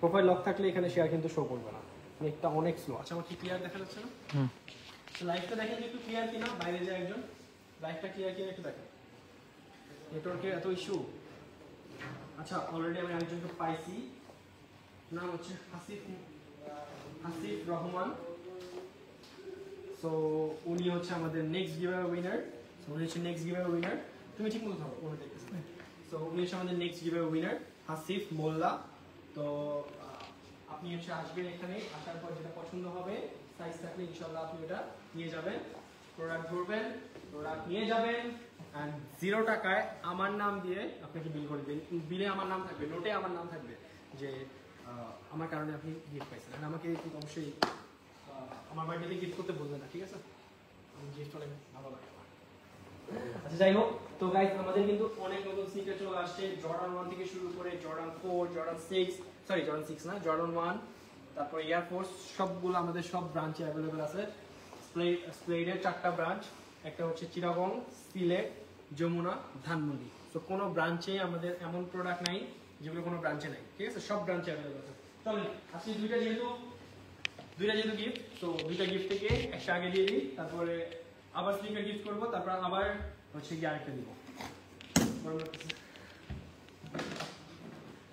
প্রোফাইল লক থাকলে এখানে শেয়ার কিন্তু শো করবে না। নেটটা অনেক স্লো। আচ্ছা আমার কি ক্লিয়ার দেখা যাচ্ছে না? লাইভটা দেখেন একটু ক্লিয়ার কিনা, বাইরে যায় একজন, লাইভটা ক্লিয়ার কিনা একটু দেখেন। নেটওয়ার্কের এত ইস্যু। আচ্ছা অলরেডি আমি একজনকে পাইছি, নাম হচ্ছে হাসিফ রহমান। সো উনি হচ্ছে আমাদের নেক্সট গিভঅ্যাওয়ে উইনার। সো উনি হচ্ছে নেক্সট গিভঅ্যাওয়ে উইনার। তুমি ঠিক মতো থাকো, উনি দেখতেছ। সো উনি হচ্ছে আমাদের নেক্সট গিভঅ্যাওয়ে উইনার হাসিফ মোল্লা। তো আপনি হচ্ছে আসবেন এখানে, আসার পর যেটা পছন্দ হবে সাইজ থাকলে ইনশাআল্লাহ আপনি ওটা নিয়ে যাবেন, প্রোডাক্ট ধরবেন, প্রোডাক্ট নিয়ে যাবেন অ্যান্ড 0 টাকায় আমার নাম দিয়ে আপনাকে বিল করে দিন। বিলে আমার নাম থাকবে, নোটে আমার নাম থাকবে যে আমার কারণে আপনি গিফট পাইছেন। আর আমাকে কিন্তু অবশ্যই আমার বার্থডেতে গিফট করতে বলবেন না, ঠিক আছে? আমি গিফট অনেক ভালো লাগে আমার। আচ্ছা যাই হোক, তো গাইস আমাদের কিন্তু অনেক নতুন স্নিকার চলে আসছে, জর্ডান 1 থেকে শুরু করে জর্ডান 4, জর্ডান 6, সরি জর্ডান 6 না, জর্ডান 1, তারপর এয়ার ফোর্স, সবগুলো আমাদের সব ব্রাঞ্চে অ্যাভেলেবল আছে। স্প্লেডের 4টা ব্রাঞ্চ, একটা হচ্ছে চিটাগং, সিলেট, যমুনা, ধানমন্ডি। তো কোনো ব্রাঞ্চে আমাদের এমন প্রোডাক্ট নাই যেগুলো কোনো ব্রাঞ্চে নাই, ঠিক আছে? সব ব্রাঞ্চে অ্যাভেলেবল আছে। চলেন আজকে দুইটা যেহেতু গিফট, তো দুইটা গিফট থেকে একটা আগে দিয়ে দিই, তারপরে আবার স্নিকার গিফট করবো, তারপর আবার হচ্ছে গিয়ে আরেকটা দিব।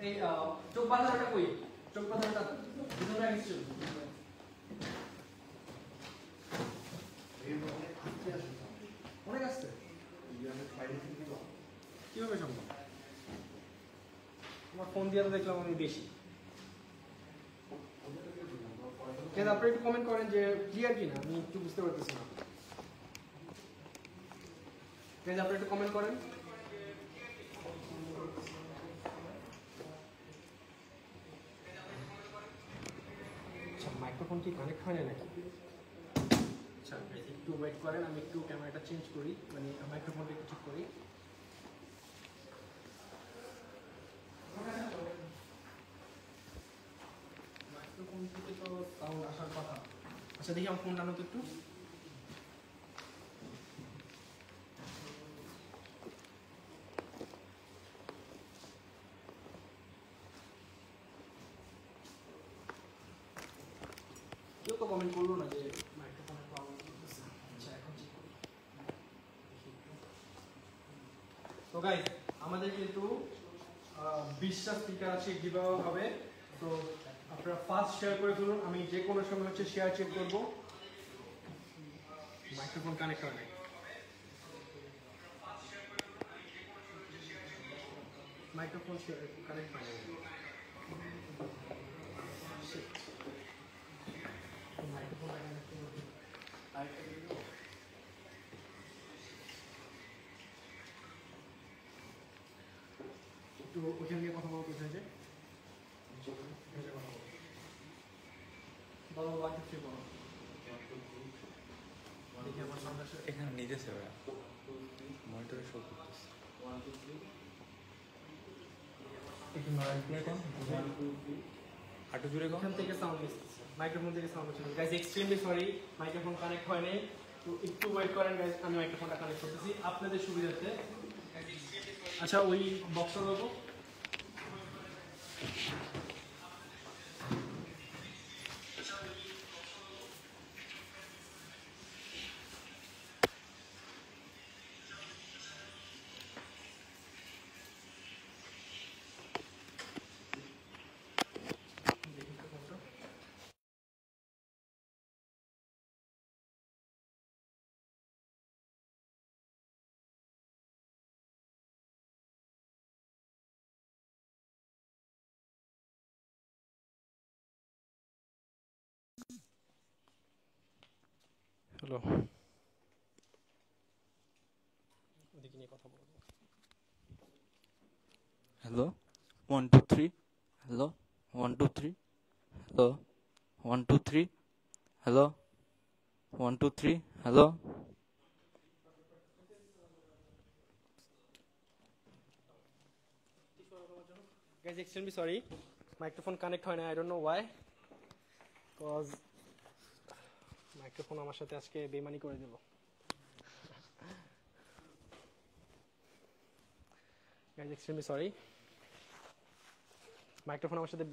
এই চোখ বাঁধাটা কই? চোখ বাঁধাটা ভিতরে আসছে, অনেক আসছে, কিভাবে সম্ভব? আমার ফোন দিয়ে তো দেখলাম আমি বেশি। আপনি একটু কমেন্ট করেন যে ক্লিয়ার কিনা, আমি একটু বুঝতে পারতেছি না। আপনি একটু কমেন্ট করেন। আচ্ছা মাইক্রোফোন কি কানেক্ট হয় না নাকি? আচ্ছা একটু ওয়েট করেন, আমি একটু ক্যামেরাটা চেঞ্জ করি, মানে মাইক্রোফোনটা একটু ঠিক করি। মাইক্রোফোন থেকে তো সাউন্ড আসার কথা। আচ্ছা দেখি আমার ফোনটা আনো তো একটু। কেউ তো কমেন্ট করলো না যে মাইক্রোফোনের প্রবলেম হচ্ছে। আচ্ছা এখন ঠিক করি। তো গাইস আমাদের কিন্তু 20টা স্পিকার আছে, গিভঅ্যাওয়ে হবে। তো আপনারা ফার্স্ট শেয়ার করে ফেলুন, আমি যে কোনো সময় হচ্ছে শেয়ার চেক করব। মাইক্রোফোন কানেক্ট হয় নাই, মাইক্রোফোন কানেক্ট হয় নাই। মাইক্রোফোনটা কানেক্ট করব। একটু ওইখান দিয়ে কথা বলতে চাইছে, বলো 1 2 3 বলো। দেখি আমার সামনে আসে। এখানে নিতেছে ওরা মনিটরে শো করতেছে। একটু নয়েজ প্লে করুন, আটু জুড়ে কম। এখান থেকে সাউন্ড এসেছে, মাইক্রোফোন থেকে সাউন্ড হচ্ছে। Guys extremely sorry, microphone connect হয় নাই, তো একটু ওয়েট করেন গাইস, আমি মাইক্রোফোনটা কানেক্ট করতেছি আপনাদের সুবিধার্থে। আচ্ছা ওই বক্সটা দেবো। হ্যালো, ওদিকে নিয়ে কথা বলবো। Hello 1 2 3 hello 1 2 3 hello 1 2 3 hello 1 2 3 hello. Guys extremely sorry, microphone connect হয় না, I don't know why, cause microphone আমার সাথে আজকে বেমানি করে দিল। গাইস এক্সট্রিমলি সরি, মাইক্রোফোন আমার সাথে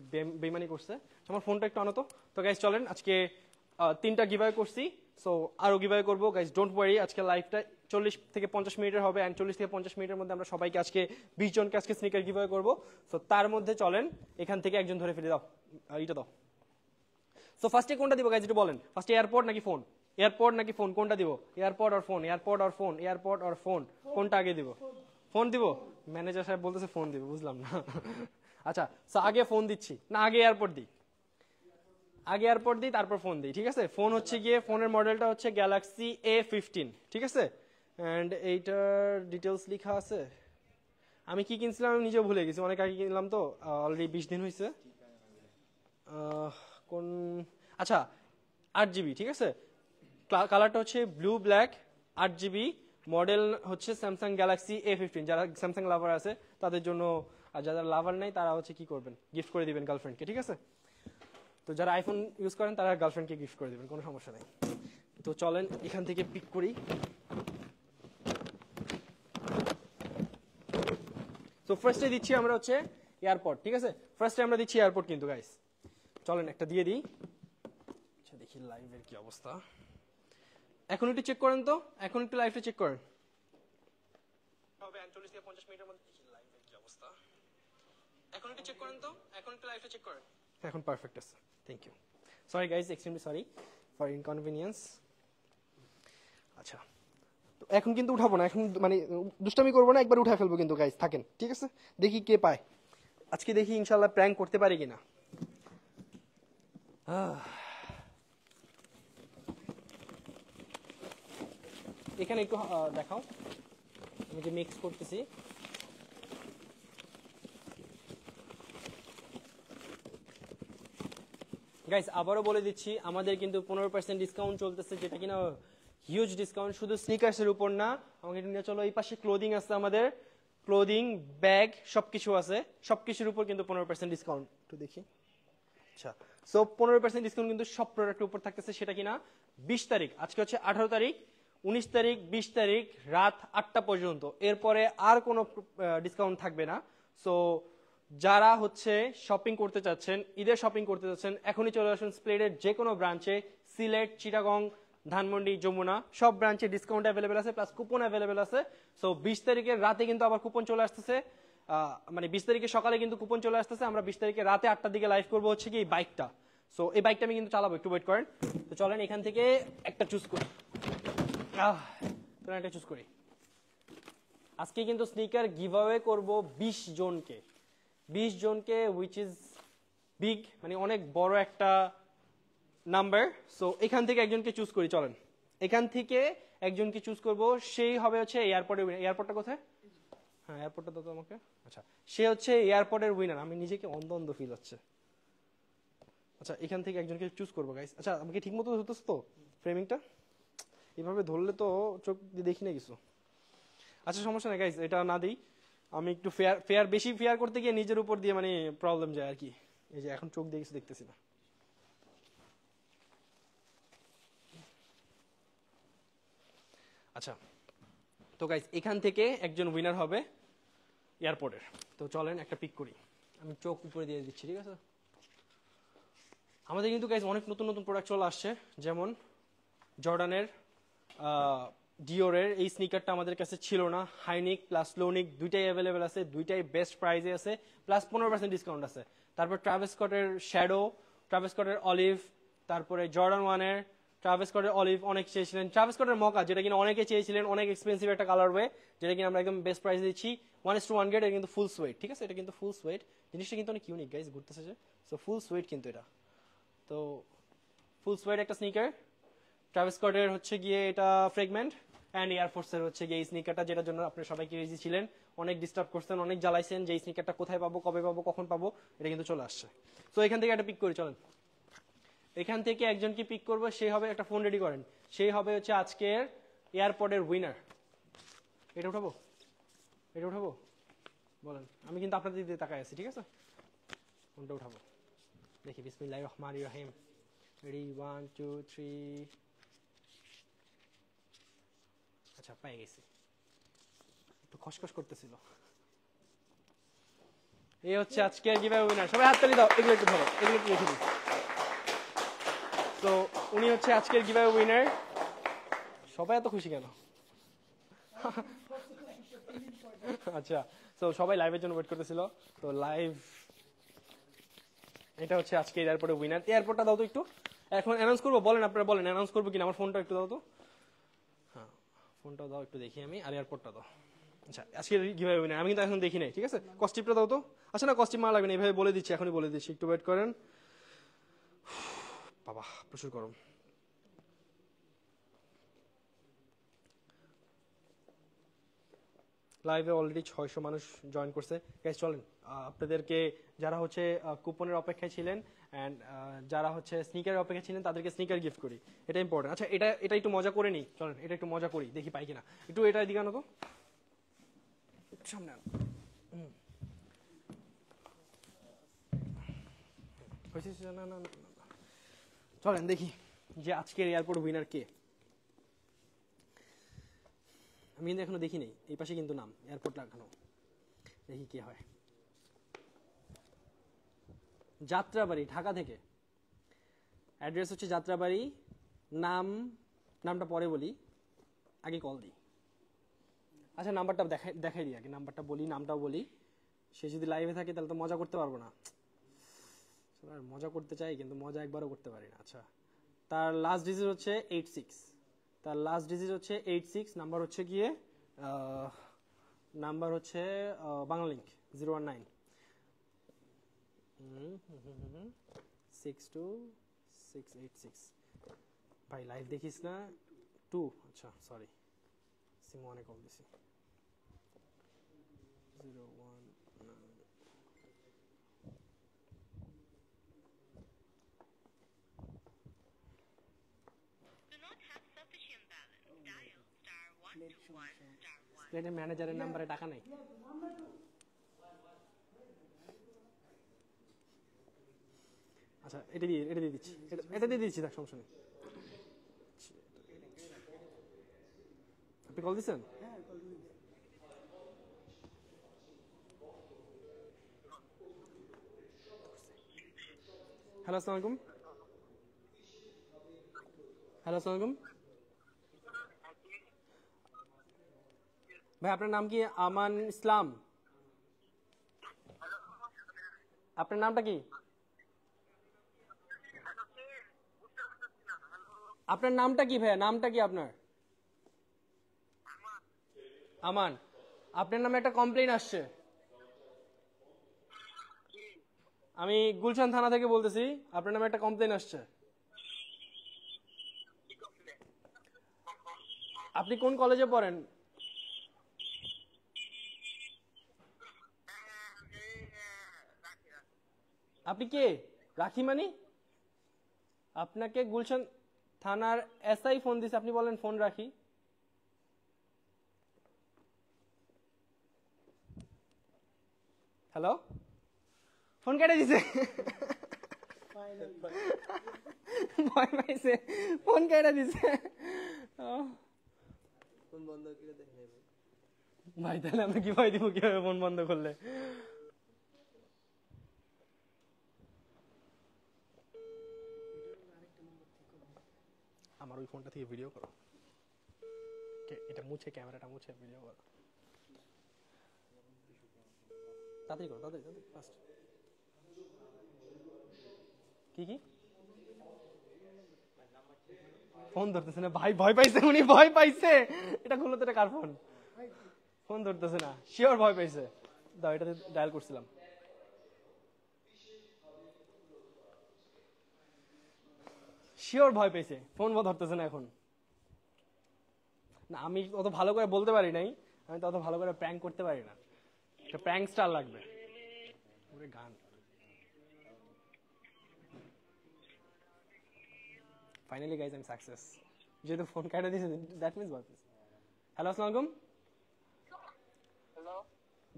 বেমানি করছে। আমার ফোনটা একটু আনো তো। তো গাইস চলেন, আজকে 3টা গিভঅ্যাওয়ে করছি, সো আরও গিভওয়ে করবো গাইজ, ডোন্ট ওয়ারি। আজকে লাইভটা 40 থেকে 50 মিনিটের হবে, অ্যান্ড 40 থেকে 50 মিনিটের মধ্যে আমরা সবাইকে আজকে 20 জনকে আজকে স্নিকার গিভওয়ে করবো। সো তার মধ্যে চলেন এখান থেকে একজন ধরে ফেলে দাও, এইটা দাও। সো ফার্স্টে কোনটা দিব গাইজ একটু বলেন, ফার্স্টে এয়ারপড নাকি ফোন? এয়ারপড নাকি ফোন, কোনটা দিব? এয়ারপড আর ফোন, এয়ারপড আর ফোন, এয়ারপড আর ফোন, কোনটা আগে দিব? ফোন দিব? ম্যানেজার সাহেব বলতেছে ফোন দিব, বুঝলাম না। আচ্ছা, সো আগে ফোন দিচ্ছি না আগে এয়ারপড দিই? আগে এয়ারপড দিই তারপর ফোন দিই, ঠিক আছে। ফোন হচ্ছে গিয়ে, ফোনের মডেলটা হচ্ছে গ্যালাক্সি A15, ঠিক আছে। অ্যান্ড এইটার ডিটেলস লেখা আছে। আমি কি কিনছিলাম আমি নিজেও ভুলে গেছি, অনেক আগে কিনলাম তো, অলরেডি 20 দিন হয়েছে। কোন, আচ্ছা 8GB, ঠিক আছে। কালারটা হচ্ছে ব্লু ব্ল্যাক, 8GB, মডেল হচ্ছে স্যামসাং গ্যালাক্সি A15। যারা স্যামসাং লাভার আছে তাদের জন্য, আর যারা লাভার নাই তারা হচ্ছে কি করবেন, গিফট করে দিবেন গার্লফ্রেন্ডকে, ঠিক আছে। তো যারা আইফোন ইউজ করেন তারা গার্লফ্রেন্ডকে গিফট করে দিবেন, কোনো সমস্যা নেই। তো চলেন এখান থেকে পিক করি। তো ফার্স্টে দিচ্ছি আমরা হচ্ছে এয়ারপড, ঠিক আছে। ফার্স্টে আমরা দিচ্ছি এয়ারপড কিন্তু গাইস, চলেন একটা দিয়ে দিই। আচ্ছা দেখি লাইভের কি অবস্থা, এখন একটু চেক করেন তো, এখন একটু লাইভটা চেক করেন। হবে 40 থেকে 50 মিনিটের মধ্যে দেখি লাইভের কি অবস্থা, এখন একটু চেক করেন তো, এখন একটু লাইভটা চেক করেন। এখন পারফেক্ট আছে, thank you. Sorry guys, extremely sorry for inconvenience. আচ্ছা, তো এখন কিন্তু উঠাবো না, এখন মানে দুষ্টামি করবো না, একবার উঠে ফেলবো কিন্তু গাইজ, থাকেন, ঠিক আছে। দেখি কে পায় আজকে, দেখি ইনশাল্লাহ প্র্যাঙ্ক করতে পারি কিনা। এখানে একটু দেখাও, আমি যে মিক্স করতেছি। গাইস আবারও বলে দিচ্ছি, আমাদের কিন্তু 15% ডিসকাউন্ট চলতেছে, যেটা কিনা হিউজ ডিসকাউন্ট, শুধু স্নিকার্সের উপর না। আমাকে নিয়ে চলো, এই পাশে ক্লোদিং আছে আমাদের, ক্লোদিং, ব্যাগ, সবকিছু আছে, সবকিছুর উপর কিন্তু 15% ডিসকাউন্ট। একটু দেখি, আচ্ছা। সো 15% ডিসকাউন্ট কিন্তু সব প্রোডাক্টের উপর থাকতেছে, সেটা কিনা 20 তারিখ, আজকে হচ্ছে 18 তারিখ, 19 তারিখ, 20 তারিখ রাত 8টা পর্যন্ত। এরপরে আর কোনো ডিসকাউন্ট থাকবে না। সো যারা হচ্ছে শপিং করতে চাচ্ছেন, ঈদের শপিং করতে চাচ্ছেন, এখনই চলে আসুন স্প্লেডের যে কোনো ব্রাঞ্চে, সিলেট, চিটাগং, ধানমন্ডি, যমুনা, সব ব্রাঞ্চে ডিসকাউন্ট অ্যাভেলেবেল আছে, প্লাস কুপন অ্যাভেলেবেল আছে। সো 20 তারিখের রাতে কিন্তু আবার কুপন চলে আসতেছে, মানে 20 তারিখে সকালে কিন্তু কুপন চলে আসতেছে। আমরা 20 তারিখে রাতে 8টার দিকে লাইভ করবো হচ্ছে কি এই বাইকটা। সো এই বাইকটা আমি কিন্তু চালাবো, একটু ওয়েট করেন। তো চলেন এখান থেকে একটা চুজ করি, একটা চুজ করি। আজকে কিন্তু স্নিকার গিভঅ্যাওয়ে করব 20 জনকে, 20 জনকে, হুইচ ইজ বিগ, মানে অনেক বড় একটা নাম্বার। সো এখান থেকে একজনকে চুজ করি, চলেন এখান থেকে একজনকে চুজ করব, সেই হবে হচ্ছে এয়ারপোর্টের উইনার। এয়ারপোর্টটা কোথায়? হ্যাঁ এয়ারপোর্টটা দাও তো আমাকে। আচ্ছা, সে হচ্ছে এয়ারপোর্টের উইনার। আমি নিজেকে অন্ধ অন্ধ ফিল হচ্ছে। আচ্ছা, এখান থেকে একজনকে চুজ করবো গাইস। আচ্ছা, আমাকে ঠিক মতো ধরতেছ তো ফ্রেমিংটা? এভাবে ধরলে তো চোখ দিয়ে দেখি না কিছু। আচ্ছা সমস্যা নেই গাইস, এটা না দিই। আমি একটু ফেয়ার বেশি ফেয়ার করতে গিয়ে নিজের উপর দিয়ে মানে প্রবলেম যায় আর কি। এই যে এখন চোখ দিয়ে কিছু দেখতেছি না। আচ্ছা, তো গাইস এখান থেকে একজন উইনার হবে এয়ারপোর্টের। তো চলেন একটা পিক করি, আমি চোখ উপরে দিয়ে দিচ্ছি, ঠিক আছে। আমাদের কিন্তু গাইস অনেক নতুন নতুন প্রোডাক্ট চলে আসছে, যেমন জর্ডানের, ডিওরের এই স্নিকারটা আমাদের কাছে ছিল না। হাইনিক প্লাস লোনিক দুইটাই অ্যাভেলেবেল আছে, দুইটাই বেস্ট প্রাইসে আছে, প্লাস 15% ডিসকাউন্ট আছে। তারপর ট্রাভেস স্কটের শ্যাডো, ট্রাভেস স্কটের অলিভ, তারপরে জর্ডান ওয়ানের, ট্রাভেস স্কটের অলিভ অনেক চেয়েছিলেন, ট্রাভেস স্কটের মকা যেটা কিনা অনেকে চেয়েছিলেন, অনেক এক্সপেন্সিভ একটা কালার ওয়ে, যেটা কিনা আমরা একদম বেস্ট প্রাইসে দিচ্ছি 1:1 গ্রেড। এটা কিন্তু ফুল সোয়েট, ঠিক আছে, এটা কিন্তু ফুল সোয়েট, জিনিসটা কিন্তু অনেক ইউনিক গাইস, ঘুরতেছে যে। সো ফুল সোয়েট কিন্তু এটা, তো ফুল সোয়েট একটা স্নিকার। ট্রাভেস স্কটের হচ্ছে গিয়ে এটা ফ্রেগমেন্ট, অ্যান্ড এয়ারফোর্সের হচ্ছে গিয়ে এই স্নিকারটা, যেটার জন্য আপনারা সবাই কিউরিয়াস ছিলেন, অনেক ডিস্টার্ব করছেন, অনেক জ্বালাইছেন যে এই স্নিকারটা কোথায় পাবো, কবে পাবো, কখন পাবো। এটা কিন্তু চলে আসছে। তো এখান থেকে একটা পিক করি, চলেন এখান থেকে একজনকে পিক করবো, সেই হবে, একটা ফোন রেডি করেন, সেই হবে হচ্ছে আজকের এয়ারপোর্টের উইনার। এটা উঠাবো, এটা উঠাবো বলেন, আমি কিন্তু আপনাদের দিকে তাকাই আছি, ঠিক আছে। ফোনটা উঠাবো, দেখি বিসমিল্লাহির রহমানির রহিম। রেডি, 1 2 3। আচ্ছা, পেয়ে গেছি, একটু খসখস করতেছিল। এই হচ্ছে আজকের গিভঅ্যাওয়ে উইনার, সবাই হাততালি দাও, এগুলো একটু ধরো, এগুলো একটু রেখে দিই। তো উনি হচ্ছে আজকের গিভঅ্যাওয়ে উইনার। সবাই এত খুশি কেন? আচ্ছা, তো সবাই লাইভের জন্য ওয়েট করতেছিল। তো লাইভ, এটা হচ্ছে আজকে এয়ারপোর্টের উইনার। এয়ারপোর্টটা দাও তো একটু, এখন অ্যানাউন্স করবো, বলেন আপনারা, বলেন অ্যানাউন্স করবো কিনা। আমার ফোনটা একটু দাও তো, হ্যাঁ ফোনটা দাও একটু দেখি আমি, আর এয়ারপোর্টটা দাও। আচ্ছা, আজকে কিভাবে উইনার আমি কিন্তু এখন দেখি নাই, ঠিক আছে? কস্টিপটা দাও তো। আচ্ছা না, কস্টিপ মারা লাগবে না, এইভাবে বলে দিচ্ছি, এখনই বলে দিচ্ছি, একটু ওয়েট করেন। বাবা প্রচুর গরম। লাইভে অলরেডি 600 মানুষ জয়েন করছে। গাইস চলেন, আপনাদেরকে যারা হচ্ছে কুপনের অপেক্ষায় ছিলেন অ্যান্ড যারা হচ্ছে স্নিকারের অপেক্ষায় ছিলেন তাদেরকে স্নিকার গিফট করি, এটা ইম্পর্টেন্ট। আচ্ছা, এটা একটু মজা করে নিই, চলেন এটা একটু মজা করি, দেখি পাই কিনা। একটু এটা এদিকে আনো তো, একটু সামনে আনো। না না না, চলেন দেখি যে আজকের এয়ারপোর্ট উইনার কে। আমি কিন্তু এখনো দেখি নেই, এই পাশে কিন্তু নাম এয়ারপোর্ট লাগানো, দেখি কে হয়। যাত্রাবাড়ি, ঢাকা থেকে, অ্যাড্রেস হচ্ছে যাত্রাবাড়ি। নামটা পরে বলি, আগে কল দিই। আচ্ছা, নাম্বারটা দেখাই দিই আগে, নাম্বারটা বলি, নামটাও বলি। সে যদি লাইভে থাকে তাহলে তো মজা করতে পারবো না। মজা করতে চাই কিন্তু মজা একবারও করতে পারি না। আচ্ছা, তার লাস্ট ডিজিট হচ্ছে 86, তার লাস্ট ডিজিট হচ্ছে 86, নাম্বার হচ্ছে গিয়ে বাংলালিংক 019 62686। ভাই লাইভ দেখিস না? 2, আচ্ছা সরি, সিম ওয়ানে কল দিছি। 019। প্লেটের ম্যানেজারের নাম্বারে টাকা নেই। আচ্ছা, এটা দিয়ে দিচ্ছি, এটা দিয়ে দিচ্ছি, দেখ সমস্যা নেই। আপনি কল দিচ্ছেন? হ্যালো, আসসালামু আলাইকুম। হ্যালো, আসসালামু আলাইকুম ভাই, আপনার নাম কি? আমান ইসলাম। আপনার নামটা কি? আপনার নামটা কি ভাইয়া, নামটা কি আপনার? আমান। আপনার নামে একটা কমপ্লেইন আসছে। আমি গুলশান থানা থেকে বলতেছি, আপনার নামে একটা কমপ্লেইন আসছে। আপনি কোন কলেজে পড়েন? আপনি কে? রাখি মানি? আপনাকে গুলশান থানার এসআই ফোন দিছে, আপনি বলেন ফোন রাখি। হ্যালো, ফোন কেটে দিছে। ভয় পাইছে, ফোন কেটে দিছে। ফোন বন্ধ করে দেখে নেবে ভাই, তাহলে আমরা কি ভয় দিব কিভাবে ফোন বন্ধ করলে? আমার ওই ফোনটা থেকে ভিডিও করো, এটা মুছে, ক্যামেরাটা মুছে ভিডিও করো, তাড়াতাড়ি করো, তাড়াতাড়ি ফাস্ট। কি ফোন ধরতেছে না ভাই, ভয় পাইছে, উনি ভয় পাইছে। এটা খুললো তো, এটা কার ফোন? ফোন ধরতেছে না, শিওর ভয় পাইছে। দাও, এটাতে ডায়াল করছিলাম। শিওর ভয় পেয়েছে, ফোন ধরতেছে না এখন। না, আমি অত ভালো করে বলতে পারি নাই, আমি তো অত ভালো করে প্র্যাঙ্ক করতে পারি না, একটা প্র্যাঙ্ক স্টার লাগবে। ওরে গান, ফাইনালি গাইজ, আমি সাকসেস। যেহেতু ফোন কাটা দিয়েছে, দ্যাট মিন্স ভয় পেয়েছে। হ্যালো, আসসালামু আলাইকুম।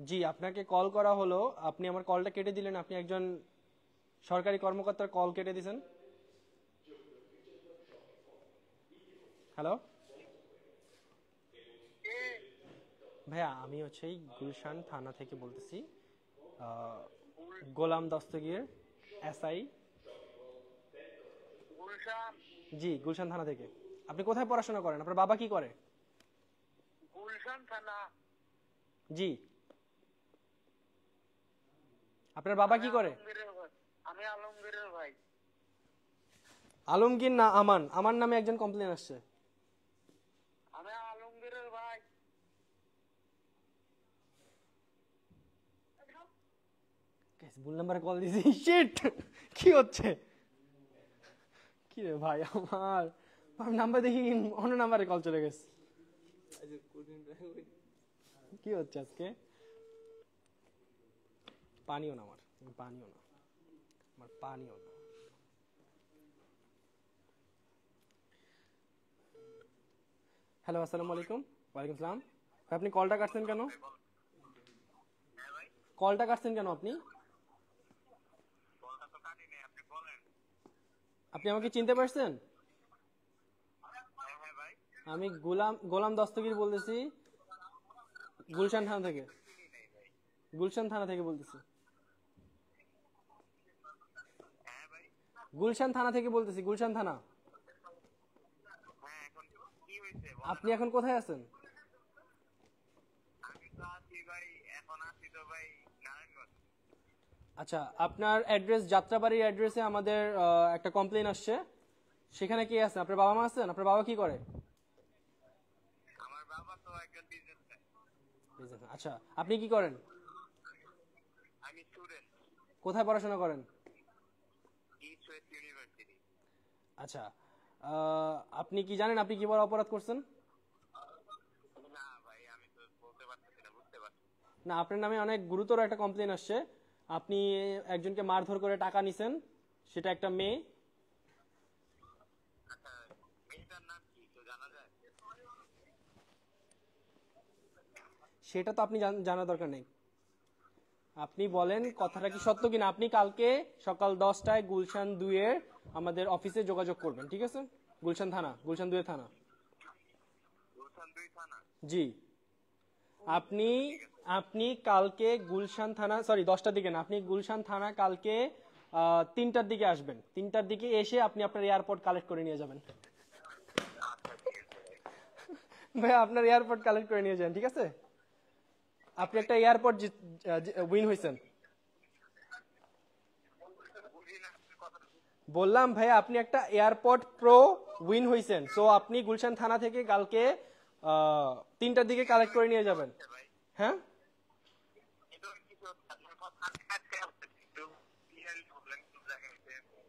জি, আপনাকে কল করা হলো, আপনি আমার কলটা কেটে দিলেন, আপনি একজন সরকারি কর্মকর্তার কল কেটে দিয়েছেন। হ্যালো ভাইয়া, আমি হচ্ছে এই গুলশান থানা থেকে বলতেছি, গোলাম দস্তগীর এসআই। জি, গুলশান থানা থেকে আপনি কোথায় পড়াশোনা করেন? আপনার বাবা কি করে? গুলশান থানা। জি। আপনার বাবা কি করে? আলমগীরের ভাই। আমি আলমগীরের ভাই। আলমগীর না আমান? আমার নামে একজন কমপ্লেন আসছে। আমি আলমগীরের ভাই। ভুল নাম্বারে কল দিয়েছি। শিট, কি হচ্ছে? কি রে ভাই, আমার নাম্বার দেখি অন্য নাম্বারে কল চলে গেছে। কি হচ্ছে আজকে? পানিও না আমার, পানিও না আমার, পানিও না। হ্যালো, আসসালামু আলাইকুম। ওয়ালাইকুম সালাম। ভাই আপনি কলটা কাটছেন কেন? কলটা কাটছেন কেন আপনি? আপনি আমাকে চিনতে পারছেন? আমি গোলাম দস্তগীর বলতেছি, গুলশান থানা থেকে। গুলশান থানা থেকে বলতেছি। গুলশান থানা থেকে বলতেছি, গুলশান থানা। আপনি এখন কোথায় আছেন? আচ্ছা, আপনার অ্যাড্রেস যাত্রাবাড়ির অ্যাড্রেসে আমাদের একটা কমপ্লেন আসছে। সেখানে কে আছে? আপনার বাবা মা আছেন? আপনার বাবা কি করে? আমার বাবা তো একজন বিজনেসম্যান। আচ্ছা, আপনি কি করেন? আমি স্টুডেন্ট। কোথায় পড়াশোনা করেন? East West university. আচ্ছা, আপনি কি জানেন আপনি কি বড় অপরাধ করছেন? না ভাই, আমি তো বলতে পারতেছি না, বুঝতে পারছি না, আপনার নামে অনেক গুরুতর একটা কমপ্লেন আসছে। আপনি একজনকে মারধর করে টাকা নিছেন, সেটা একটা মেয়ে। আচ্ছা, মেয়েটার নাম কি তো জানা যায়? সেটা তো আপনি জানার দরকার নেই। আপনি বলেন কথাটা কি সত্য কিনা। আপনি কালকে সকাল 10টায় গুলশান 2-এর আমাদের অফিসে যোগাযোগ করবেন, ঠিক আছে? গুলশান থানা, গুলশান 2 থানা। গুলশান 2 থানা। জি। আপনি কালকে গুলশান থানা, সরি 10টার দিকে না, আপনি গুলশান থানা কালকে 3টার দিকে আসবেন। 3টার দিকে এসে আপনি আপনার এয়ারপোর্ট কালেক্ট করে নিয়ে যাবেন। ভাই আপনার এয়ারপোর্ট কালেক্ট করে নিয়ে যান, ঠিক আছে? আপনি একটা এয়ারপোর্ট উইন হয়েছেন। বললাম ভাই আপনি একটা এয়ারপোর্ট প্রো উইন হয়েছেন। সো আপনি গুলশান থানা থেকে কালকে 3টার দিকে কালেক্ট করে নিয়ে যাবেন। হ্যাঁ,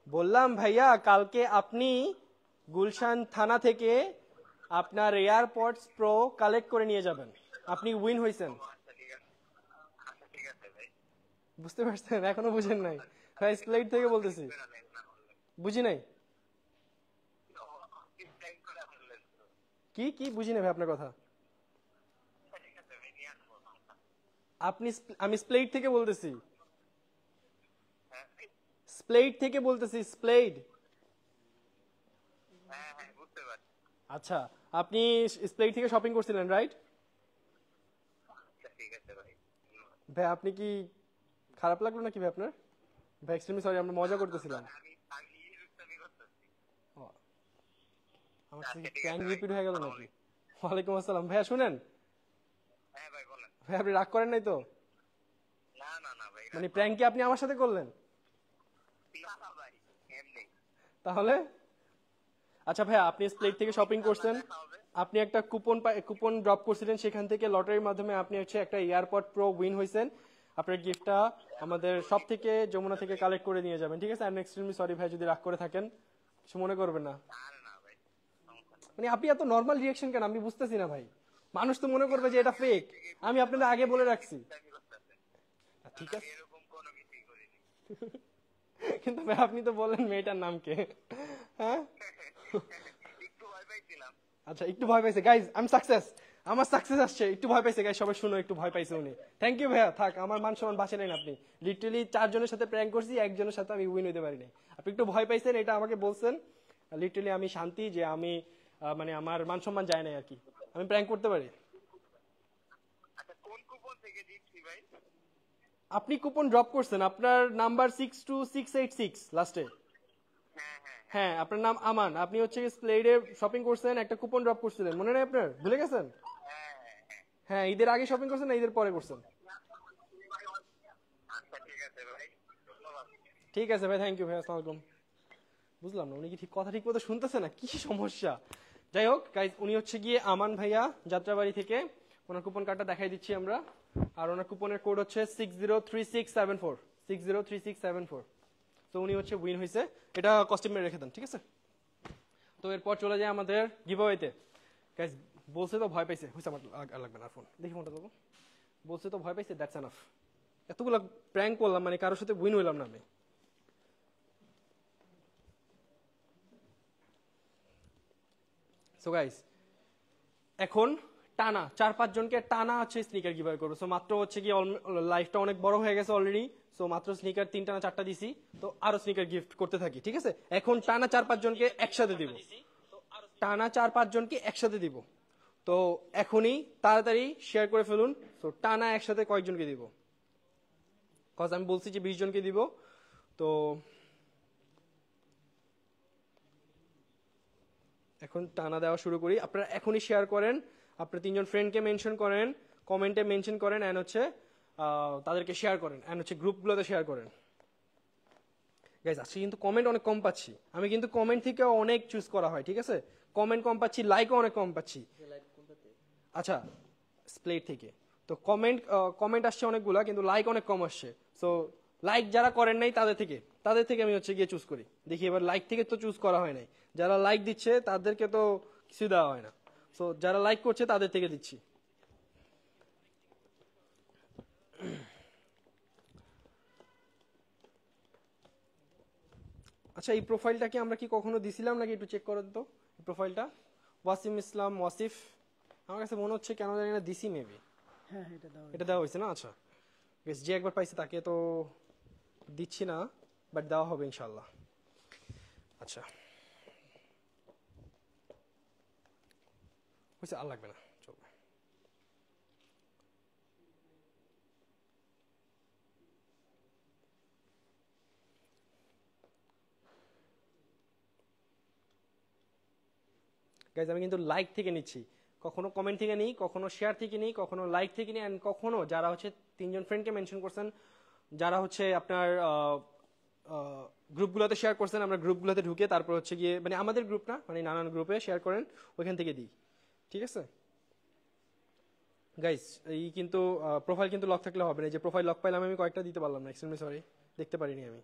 বললাম ভাইয়া কালকে আপনি গুলশান থানা থেকে আপনার এয়ারপোর্টস প্রো কালেক্ট করে নিয়ে যাবেন। আপনি উইন হয়েছেন, বুঝতে পারছেন? এখনো বুঝেন নাই ভাই? স্প্লেট থেকে বলতেছি, বুঝি নাই। কি কি বুঝি নাই ভাই আপনার কথা? আমি স্প্লেট থেকে বলতেছি, স্প্লেট থেকে বলতেছি, স্প্লেড। আচ্ছা, আপনি স্প্লেট থেকে শপিং করছিলেন, রাইট? ভাই আপনি কি খারাপ লাগলো নাকি ভাই আপনার? ভাই এক্সট্রিমলি সরি, আমরা মজা করতেছিলাম। আমার কাছে প্র্যাঙ্ক রিপিট হয়ে গেল নাকি? ওয়ালাইকুম আসসালাম। ভাইয়া শুনেন, ভাই আপনি রাগ করেন নাই তো? মানে প্র্যাঙ্ক কি আপনি আমার সাথে করলেন তাহলে? আচ্ছা ভাইয়া, আপনি স্প্লেট থেকে শপিং করছেন, আপনি একটা কুপন ড্রপ করছিলেন, সেখান থেকে লটারির মাধ্যমে আপনি হচ্ছে একটা এয়ারপড প্রো উইন হয়েছেন। আপনার গিফটটা আমাদের সব থেকে যমুনা থেকে কালেক্ট করে নিয়ে যাবেন, ঠিক আছে? আই এম এক্সট্রিমলি সরি ভাই যদি রাগ করে থাকেন, কিছু মনে করবেন না। মানে আপনি এত নর্মাল রিঅ্যাকশন কেন আমি বুঝতেছি না ভাই। মানুষ তো মনে করবে যে এটা ফেক। আমি আপনাদের আগে বলে রাখছি, ঠিক আছে? কিন্তু ভাই আপনি তো বললেন মেয়েটার নাম কে? হ্যাঁ, আচ্ছা একটু ভয় পাইছে। গাইজ আই এম সাকসেস, আমার সাকসেস আসছে। একটু ভয় পাইছে গাইজ, সবাই শুনো, একটু ভয় পাইছে উনি। থ্যাংক ইউ ভাইয়া, থাক, আমার মান সম্মান বাঁচালেন আপনি। লিটারালি 4 জনের সাথে প্র্যাঙ্ক করছি, একজনের সাথে আমি উইন হইতে পারি নাই। আপনি একটু ভয় পাইছেন, এটা আমাকে বলছেন। লিটারালি আমি শান্তি যে আমি মানে আমার মান সম্মান যায় নাই আর কি, আমি প্র্যাঙ্ক করতে পারি। আপনি কুপন ড্রপ করছেন, আপনার নাম্বার 62686 লাস্টে। হ্যাঁ আপনার নাম আমান, আপনি হচ্ছে স্প্লেডে শপিং করছেন, একটা কুপন ড্রপ করছিলেন, মনে নেই আপনার? ভুলে গেছেন? হ্যাঁ ঈদের আগে শপিং করছেন না ঈদের পরে করছেন? আচ্ছা ঠিক আছে ভাই, ধন্যবাদ। ঠিক আছে ভাই, থ্যাংক ইউ ভাই, আসসালামু আলাইকুম। বুঝলাম না উনি কি ঠিক কথা ঠিক মতো শুনতেছে না, কি সমস্যা? যাই হোক গাইজ, উনি হচ্ছে গিয়ে আমান ভাইয়া যাত্রাবাড়ি থেকে। ওনার কুপন কার্ডটা দেখাই দিচ্ছি আমরা। আর ওনার কুপনের কোড হচ্ছে 603674, 603674। তো উনি হচ্ছে উইন হয়েছে, এটা কস্টিউমে রেখে দেন, ঠিক আছে? তো এরপর চলে যায় আমাদের গিভঅ্যাওয়েতে। গাইজ বলছে তো ভয় পাইছে, হয়েছে আমার আর লাগবে না ফোন, দেখি ফোনটা দেবো। বলছে তো ভয় পাইছে, দ্যাটস এনাফ। এতগুলো প্র্যাঙ্ক করলাম, মানে কারোর সাথে উইন হইলাম না আমি। সো গাইস, এখন টানা 4-5 জনকে টানা হচ্ছে স্নিকার গিভ করবো। সো মাত্র হচ্ছে কি লাইফটা অনেক বড় হয়ে গেছে অলরেডি। সো মাত্র স্নিকার 3টা না 4টা দিছি, তো আরো স্নিকার গিফট করতে থাকি, ঠিক আছে? এখন টানা 4-5 জনকে একসাথে দিব, টানা 4-5 জনকে একসাথে দিব। তো এখনই তাড়াতাড়ি শেয়ার করে ফেলুন। তো টানা একসাথে কয়েকজনকে দিব, কজ আমি বলছি যে 20 জনকে দিব। তো এখন টানা দেওয়া শুরু করি। আপনারা এখনই শেয়ার করেন, আপনার 3জন ফ্রেন্ডকে মেনশন করেন, কমেন্টে মেনশন করেন, অ্যান্ড হচ্ছে তাদেরকে শেয়ার করেন, অ্যান্ড হচ্ছে গ্রুপগুলোতে শেয়ার করেন। গাইজ আজকে কিন্তু কমেন্ট অনেক কম পাচ্ছি আমি, কিন্তু কমেন্ট থেকে অনেক চুজ করা হয়, ঠিক আছে? কমেন্ট কম পাচ্ছি, লাইকও অনেক কম পাচ্ছি। আচ্ছা, স্প্লেট থেকে তো কমেন্ট আসছে অনেকগুলা, কিন্তু লাইক অনেক কম আসছে। সো লাইক যারা করেন নাই তাদের থেকে আমি হচ্ছে গিয়ে চুজ করি। দেখি এবার লাইক থেকে তো চুজ করা হয় নাই, যারা লাইক দিচ্ছে তাদেরকে তো কিছু দেওয়া হয় না। সো যারা লাইক করছে তাদের থেকে দিচ্ছি। আচ্ছা, এই প্রোফাইলটাকে আমরা কি কখনো দিছিলাম নাকি একটু চেক করে তো প্রোফাইলটা। ওয়াসিম ইসলাম ওয়াসিফ, আমার কাছে মনে হচ্ছে কেন জানি না দিছি, মেবি হ্যাঁ এটা দেওয়া হয়েছে না। আচ্ছা বেশ, যে একবার পাইছে তাকে তো দিচ্ছি না, বাট দেওয়া হবে ইনশাল্লাহ। আচ্ছা হয়েছে, আর লাগবে না, চলবে। গাইজ আমি কিন্তু লাইক থেকে নিচ্ছি, কখনো কমেন্ট থেকে নিই, কখনো শেয়ার থেকে নিই, কখনো লাইক থেকে নিই, অ্যান্ড কখনো যারা হচ্ছে 3জন ফ্রেন্ডকে মেনশন করছেন, যারা হচ্ছে আপনার গ্রুপগুলোতে শেয়ার করছেন, আমরা গ্রুপগুলোতে ঢুকে তারপর হচ্ছে গিয়ে, মানে আমাদের গ্রুপ না, মানে নানান গ্রুপে শেয়ার করেন, ওইখান থেকে দিই, ঠিক আছে? গাইস এই কিন্তু প্রোফাইল কিন্তু লক থাকলে হবে না। এই যে প্রোফাইল লক পাইলাম আমি, কয়েকটা দিতে পারলাম না, এক্সট্রিমলি সরি, দেখতে পারিনি আমি।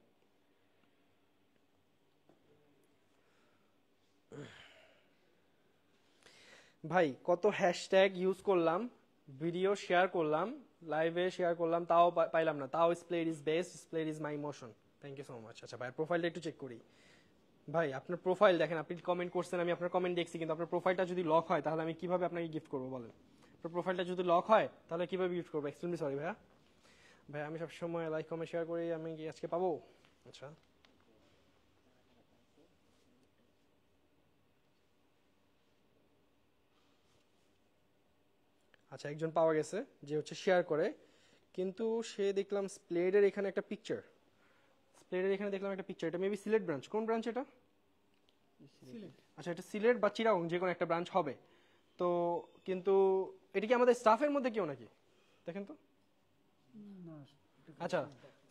ভাই কত হ্যাশট্যাগ ইউজ করলাম, ভিডিও শেয়ার করলাম, লাইভে শেয়ার করলাম, তাও পাইলাম না। তাও স্প্লেড ইজ বেস্ট, স্প্লেড is my emotion, thank you so much. আচ্ছা ভাই প্রোফাইলটা একটু চেক করি। ভাই আপনার প্রোফাইল দেখেন, আপনি কমেন্ট করছেন, আমি আপনার কমেন্ট দেখছি, কিন্তু আপনার প্রোফাইলটা যদি লক হয় তাহলে আমি কিভাবে আপনাকে গিফট করবো বলেন? আপনার প্রোফাইলটা যদি লক হয় তাহলে কিভাবে গিফট করবো? এক্সট্রিমলি সরি ভাইয়া। ভাই আমি সবসময় লাইক কমেন্ট শেয়ার করি, আমি কি আজকে পাবো? আচ্ছা আচ্ছা, একজন পাওয়া গেছে যে হচ্ছে শেয়ার করে, কিন্তু সে দেখলাম স্প্লেডের এখানে একটা পিকচার, স্প্লেডের এখানে দেখলাম একটা পিকচার, এটা মেবি সিলেট ব্রাঞ্চ। কোন ব্রাঞ্চ এটা? আচ্ছা এটা সিলেট বা চিরাং যে কোনো একটা ব্রাঞ্চ হবে। তো কিন্তু এটা কি আমাদের স্টাফের মধ্যে কেউ নাকি? দেখেন তো। আচ্ছা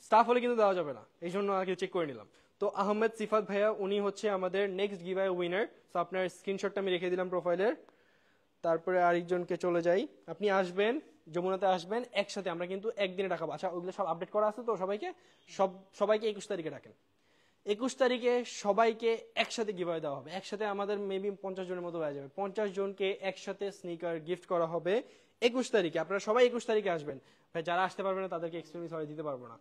স্টাফ হলে কিন্তু দেওয়া যাবে না, এই জন্য আর কি চেক করে নিলাম। তো আহমেদ সিফাত ভাইয়া উনি হচ্ছে আমাদের নেক্সট গিভঅ্যাওয়ে উইনার। তো আপনার স্ক্রিনশটটা আমি রেখে দিলাম প্রোফাইলের। তারপরে আরেকজনকে চলে যাই, আপনি আসবেন যমুনাতে, আসবেন একসাথে, আমরা কিন্তু একদিনে ডাকাবো। আচ্ছা ওইগুলো সব আপডেট করা আছে তো, সবাইকে 21 তারিখে ডাকেন। 21 তারিখে সবাইকে একসাথে গিভঅ্যাওয়ে দেওয়া হবে, একসাথে আমাদের মেবি 50 জনের মতো হয়ে যাবে। 50 জনকে একসাথে স্নিকার গিফট করা হবে 21 তারিখে। আপনারা সবাই 21 তারিখে আসবেন। ভাই যারা আসতে পারবেন না তাদেরকে এক্সট্রিমলি সরি দিতে পারবো না,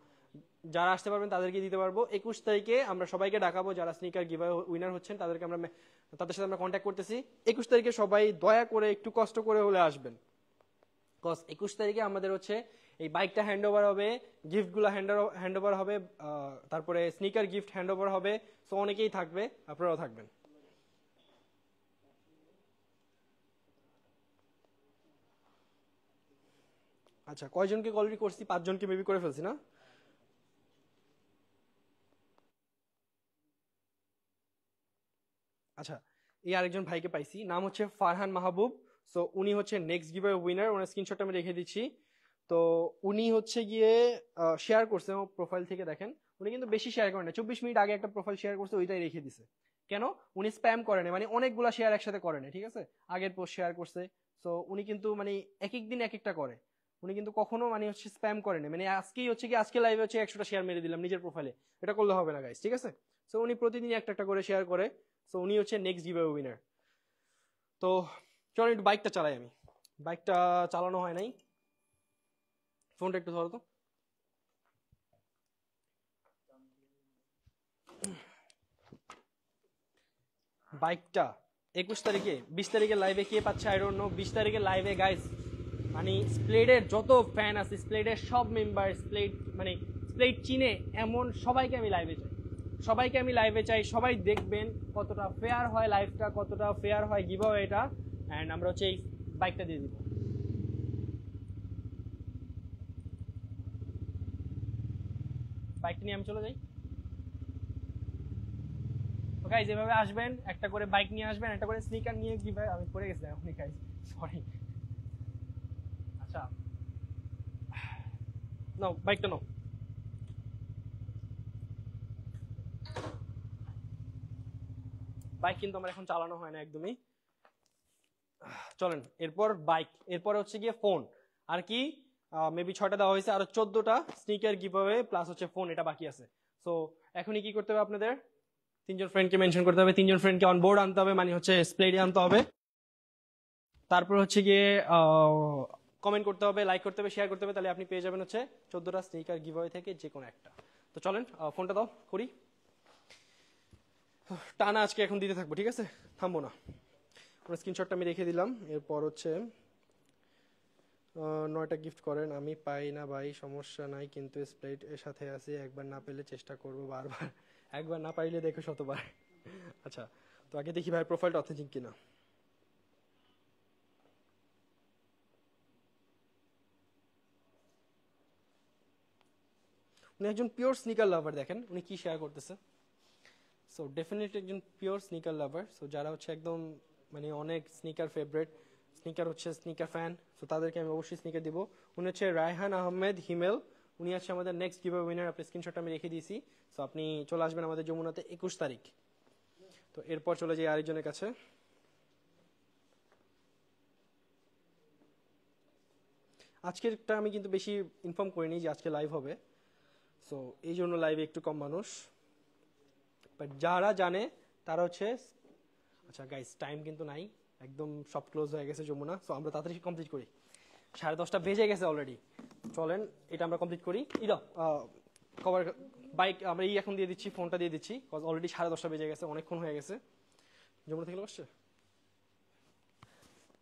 যারা আসতে পারবেন তাদেরকে দিতে পারবো। 21 তারিখে আমরা সবাইকে ডাকাবো, যারা স্নিকার গিভঅ্যাওয়ে উইনার হচ্ছেন তাদেরকে আমরা, তাদের সাথে আমরা কন্ট্যাক্ট করতেছি। 21 তারিখে সবাই দয়া করে একটু কষ্ট করে হলে আসবেন, কজ 21 তারিখে আমাদের হচ্ছে এই বাইকটা হ্যান্ড ওভার হবে, গিফটগুলো হ্যান্ড ওভার হবে, তারপরে স্নিকার গিফট হ্যান্ড ওভার হবে। সো অনেকেই থাকবে, আপনারাও থাকবেন। আচ্ছা কয়জনকে অলরেডি করছি? 5 জনকে মেবি করে ফেলছি না? আচ্ছা, এই আরেকজন ভাইকে পাইছি, নাম হচ্ছে ফারহান মাহবুব। সো উনি হচ্ছে নেক্সট গিভঅ্যাওয়ে উইনার, ওনার স্ক্রিনশটটা আমি রেখে দিচ্ছি। তো উনি হচ্ছে গিয়ে শেয়ার করছে প্রোফাইল থেকে, দেখেন উনি কিন্তু বেশি শেয়ার করেন না, 24 মিনিট আগে একটা প্রোফাইল শেয়ার করছে, ওইটাই রেখে দিছে। কেন? উনি স্প্যাম করে না, মানে অনেকগুলা শেয়ার একসাথে করে না, ঠিক আছে, আগের পোস্ট শেয়ার করছে। সো উনি কিন্তু মানে এক এক দিন এক একটা করে, উনি কিন্তু কখনো মানে হচ্ছে স্প্যাম করে না, মানে আজকেই হচ্ছে কি আজকে লাইভে হচ্ছে 100টা শেয়ার মেরে দিলাম নিজের প্রোফাইলে, এটা করলে হবে না গাইস, ঠিক আছে। সো উনি প্রতিদিন একটা একটা করে শেয়ার করে। সো উনি হচ্ছে নেক্সট গিভঅ্যাওয়ে উইনার। তো চলো একটু বাইকটা চালাই, আমি বাইকটা চালানো হয় নাই, ফোনটা একটু ধরো তো। বাইকটা 21 তারিখে 20 তারিখে লাইভে কে পাচ্ছে আই ডোন্ট নো। 20 তারিখে লাইভে গাইস মানে স্প্লেডের যত ফ্যান আছে, স্প্লেডের সব মেম্বার, স্প্লেড মানে স্প্লেড চিনে এমন সবাইকে আমি লাইভে চাই, সবাইকে আমি লাইভে চাই। সবাই দেখবেন কতটা ফেয়ার হয় লাইভটা, কতটা ফেয়ার হয় গিভঅ্যাওয়েটা। এন্ড আমরা হচ্ছে এই বাইকটা দিয়ে দিব। বাইকটা নিয়ে আমি চলে যাই। গাইজ এভাবে আসবেন, একটা করে বাইক নিয়ে আসবেন, একটা করে স্নিকার নিয়ে কিভাবে আমি পড়ে গেছি এখনই গাইজ, সরি। আচ্ছা নাও বাইকটা নাও। বাইক কিন্তু আমার এখন চালানো হয় না একদমই। চলেন এরপর বাইক, এরপর হচ্ছে গিয়ে ফোন। আর কি মেবি 6টা দেওয়া হয়েছে, আরো 14টা স্নিকার গিভঅ্যাওয়ে প্লাস হচ্ছে ফোন, এটা বাকি আছে। সো এখনই কি করতে হবে আপনাদের? 3জন ফ্রেন্ডকে মেনশন করতে হবে, 3জন ফ্রেন্ডকে অন বোর্ড আনতে হবে, মানে হচ্ছে স্প্লেডে আনতে হবে। তারপর হচ্ছে গিয়ে কমেন্ট করতে হবে, লাইক করতে হবে, শেয়ার করতে হবে, তাহলে আপনি পেয়ে যাবেন হচ্ছে 14টা স্নিকার গিভঅ্যাওয়ে থেকে যে কোনো একটা। তো চলেন ফোনটা দাও করি, টানা আজকে এখন দিতে থাকবো, ঠিক আছে, থামবো না। স্ক্রিনশটটা আমি রেখে দিলাম। এরপর হচ্ছে 9টা গিফট করেন, আমি পাই না ভাই, সমস্যা নাই, কিন্তু স্প্লেট এর সাথে আছি, একবার না পেলে চেষ্টা করব বারবার, একবার না পাইলে দেখো শতবার। আচ্ছা, তো আগে দেখি ভাই প্রোফাইলটা অথেন্টিক কিনা। উনি একজন পিওর স্নিকার লাভার, দেখেন উনি কি শেয়ার করতেছে। সো ডেফিনেটলি একজন পিওর স্নিকার লাভার। সো যারা হচ্ছে একদম মানে অনেক স্নিকার ফেভারিট, স্নিকার হচ্ছে স্নিকার ফ্যান, সো তাদেরকে আমি অবশ্যই স্নিকার দিব। উনি হচ্ছে রায়হান আহমেদ হিমেল, উনি হচ্ছে আমাদের নেক্সট গিভঅ্যাওয়ে উইনার। আপনার স্ক্রিনশটটা আমি রেখে দিয়েছি। সো আপনি চলে আসবেন আমাদের যমুনাতে 21 তারিখ। তো এরপর চলে যাই আরেকজনের কাছে। আজকেরটা আমি কিন্তু বেশি ইনফর্ম করিনি যে আজকে লাইভ হবে, সো এই জন্য লাইভে একটু কম মানুষ, বাট যারা জানে তারা হচ্ছে। আচ্ছা গাইস, টাইম কিন্তু নাই, একদম সব ক্লোজ হয়ে গেছে যমুনা। সো আমরা তাড়াতাড়ি কমপ্লিট করি, 10:30 বেজে গেছে অলরেডি। চলেন এটা আমরা কমপ্লিট করি। ইদা কভার বাইক আমরা এই এখন দিয়ে দিচ্ছি, ফোনটা দিয়ে দিচ্ছি, কজ অলরেডি 10:30 বেজে গেছে, অনেকক্ষণ হয়ে গেছে। যমুনা থেকে আসছে।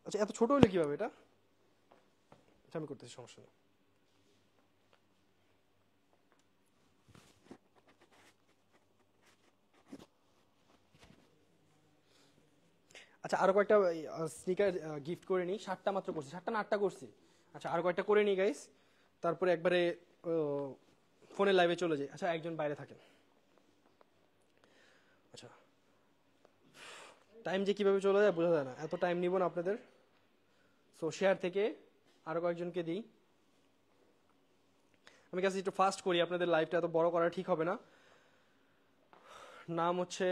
আচ্ছা এত ছোট হলে কিভাবে এটা? আচ্ছা আমি করতেছি, সমস্যা নেই। আচ্ছা আরো কয়েকটা স্নিকার গিফট করে নিই। 7টা মাত্র করছি, 7টা না 8টা করছি। আচ্ছা আরো কয়েকটা করে নিই গাইস, তারপরে একবারে ফোনের লাইভে চলে যাই। আচ্ছা একজন বাইরে থাকেন। আচ্ছা টাইম যে কিভাবে চলে যায় বোঝা যায় না, এত টাইম নিব না আপনাদের। সো শেয়ার থেকে আরো কয়েকজনকে দিই। আমি কাছে একটু ফাস্ট করি, আপনাদের লাইভটা এত বড় করা ঠিক হবে না। নাম হচ্ছে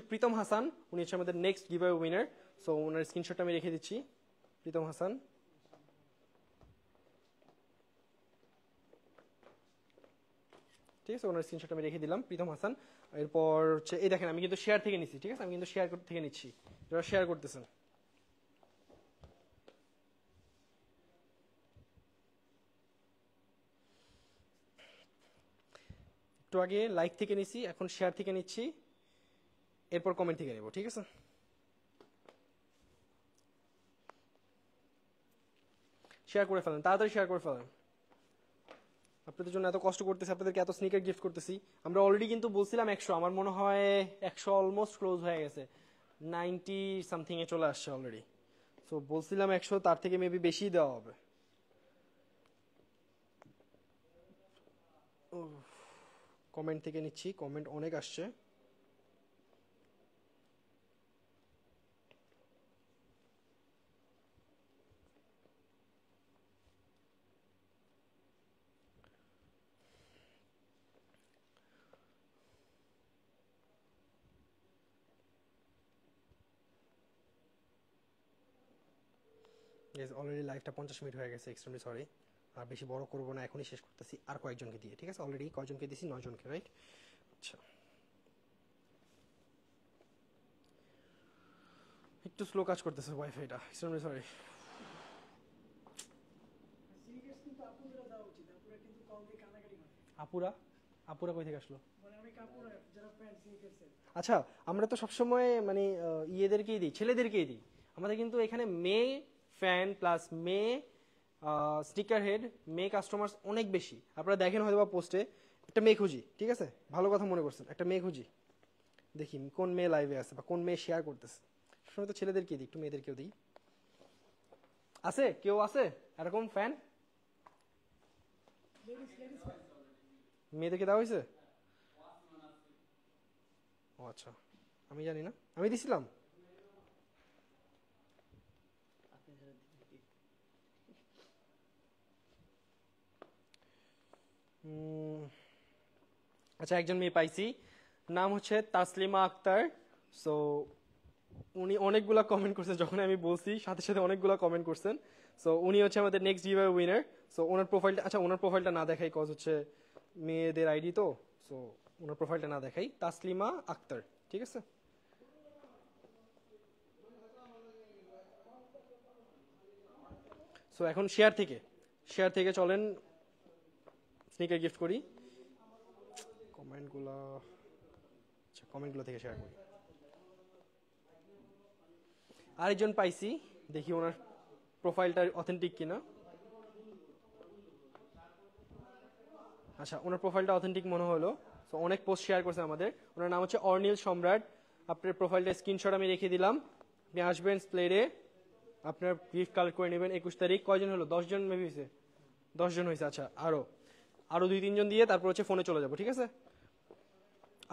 প্রীতম হাসান, উনি হচ্ছে আমাদের নেক্সট গিভঅ্যাওয়ে উইনার। সো ওনার স্ক্রিনশটটা আমি রেখে দিচ্ছি। প্রীতম হাসান, ঠিক আছে, ওনার স্ক্রিনশট আমি রেখে দিলাম, প্রীতম হাসান। এরপর হচ্ছে এই দেখেন আমি কিন্তু শেয়ার থেকে নিচ্ছি, ঠিক আছে, আমি কিন্তু শেয়ার থেকে নিচ্ছি, যারা শেয়ার করতেছেন। একটু আগে লাইক থেকে নিচ্ছি, এখন শেয়ার থেকে নিচ্ছি, এরপর কমেন্ট থেকে নেব, ঠিক আছে। শেয়ার করে ফেলেন, তাড়াতাড়ি শেয়ার করে ফেলেন। আপনাদের জন্য এত কষ্ট করতেছি, আপনাদেরকে এত স্নিকার গিফট করতেছি। আমরা অলরেডি কিন্তু বলছিলাম 100, আমার মনে হয় 100 অলমোস্ট ক্লোজ হয়ে গেছে, 90 সামথিং এ চলে আসছে অলরেডি। সো বলছিলাম 100, তার থেকে মেবি বেশি দেওয়া হবে। কমেন্ট থেকে নিচ্ছি, কমেন্ট অনেক আসছে। অলরেডি লাইভটা 50 মিনিট হয়ে গেছে, এক্সট্রিমলি সরি। আর বেশি বড় করবো না, এখনই শেষ করতেছি আর কয়েকজনকে দিয়ে, ঠিক আছে? অলরেডি কয়জনকে দিয়েছি? 9 জনকে, রাইট? আচ্ছা, একটু স্লো কাজ করতেছে ওয়াইফাইটা, এক্সট্রিমলি সরি। আপুরা আপুরা কই থেকে আসলো? আচ্ছা, আমরা তো সবসময় মানে ইয়েদেরকেই দিই, ছেলেদেরকেই দিই। আমাদের কিন্তু এখানে মেয়ে ফ্যান প্লাস মেয়ে স্নিকার হেড, মেয়ে কাস্টমার্স অনেক বেশি। আপনারা দেখেন হয়তো বা পোস্টে একটা মেয়ে খুঁজি, ঠিক আছে? ভালো কথা মনে করছেন, একটা মেয়ে খুঁজি, দেখি কোন মেয়ে লাইভে আছে বা কোন মেয়ে শেয়ার করতেছে। সবসময় তো ছেলেদেরকেই দিই, একটু মেয়েদেরকেও দিই। আছে কেউ আছে এরকম ফ্যান? মেয়েদেরকে দেওয়া হয়েছে? ও আচ্ছা, আমি জানি না, আমি দিছিলাম। আচ্ছা, একজন মেয়ে পাইছি, নাম হচ্ছে তাসলিমা আক্তার। সো উনি অনেকগুলা কমেন্ট করছেন, যখন আমি বলছি সাথে সাথে অনেকগুলা কমেন্ট করছেন। সো উনি হচ্ছে আমাদের next giveaway winner. So ওনার প্রোফাইলটা, আচ্ছা ওনার প্রোফাইলটা না দেখাই, কজ হচ্ছে মেয়েদের আইডি তো। সো ওনার প্রোফাইলটা না দেখাই, তাসলিমা আক্তার, ঠিক আছে? সো এখন শেয়ার থেকে চলেন স্নিকার গিফট করি। কমেন্টগুলো, আচ্ছা কমেন্টগুলো থেকে শেয়ার করি। আরেকজন পাইছি, দেখি ওনার প্রোফাইলটা অথেন্টিক কিনা। আচ্ছা, ওনার প্রোফাইলটা অথেন্টিক মনে হলো। সো অনেক পোস্ট শেয়ার করছে আমাদের। ওনার নাম হচ্ছে অর্নিল সম্রাট। আপনার প্রোফাইলটা স্ক্রিনশট আমি রেখে দিলাম। আপনি আসবেন প্লেরে, আপনার গিফট কালেক্ট করে নেবেন। 21 তারিখ। কয়জন হলো? 10 জন মেবি হয়েছে, 10 জন হয়েছে। আচ্ছা, আরো 2-3 জন দিয়ে তারপর হচ্ছে ফোনে চলে যাবো, ঠিক আছে?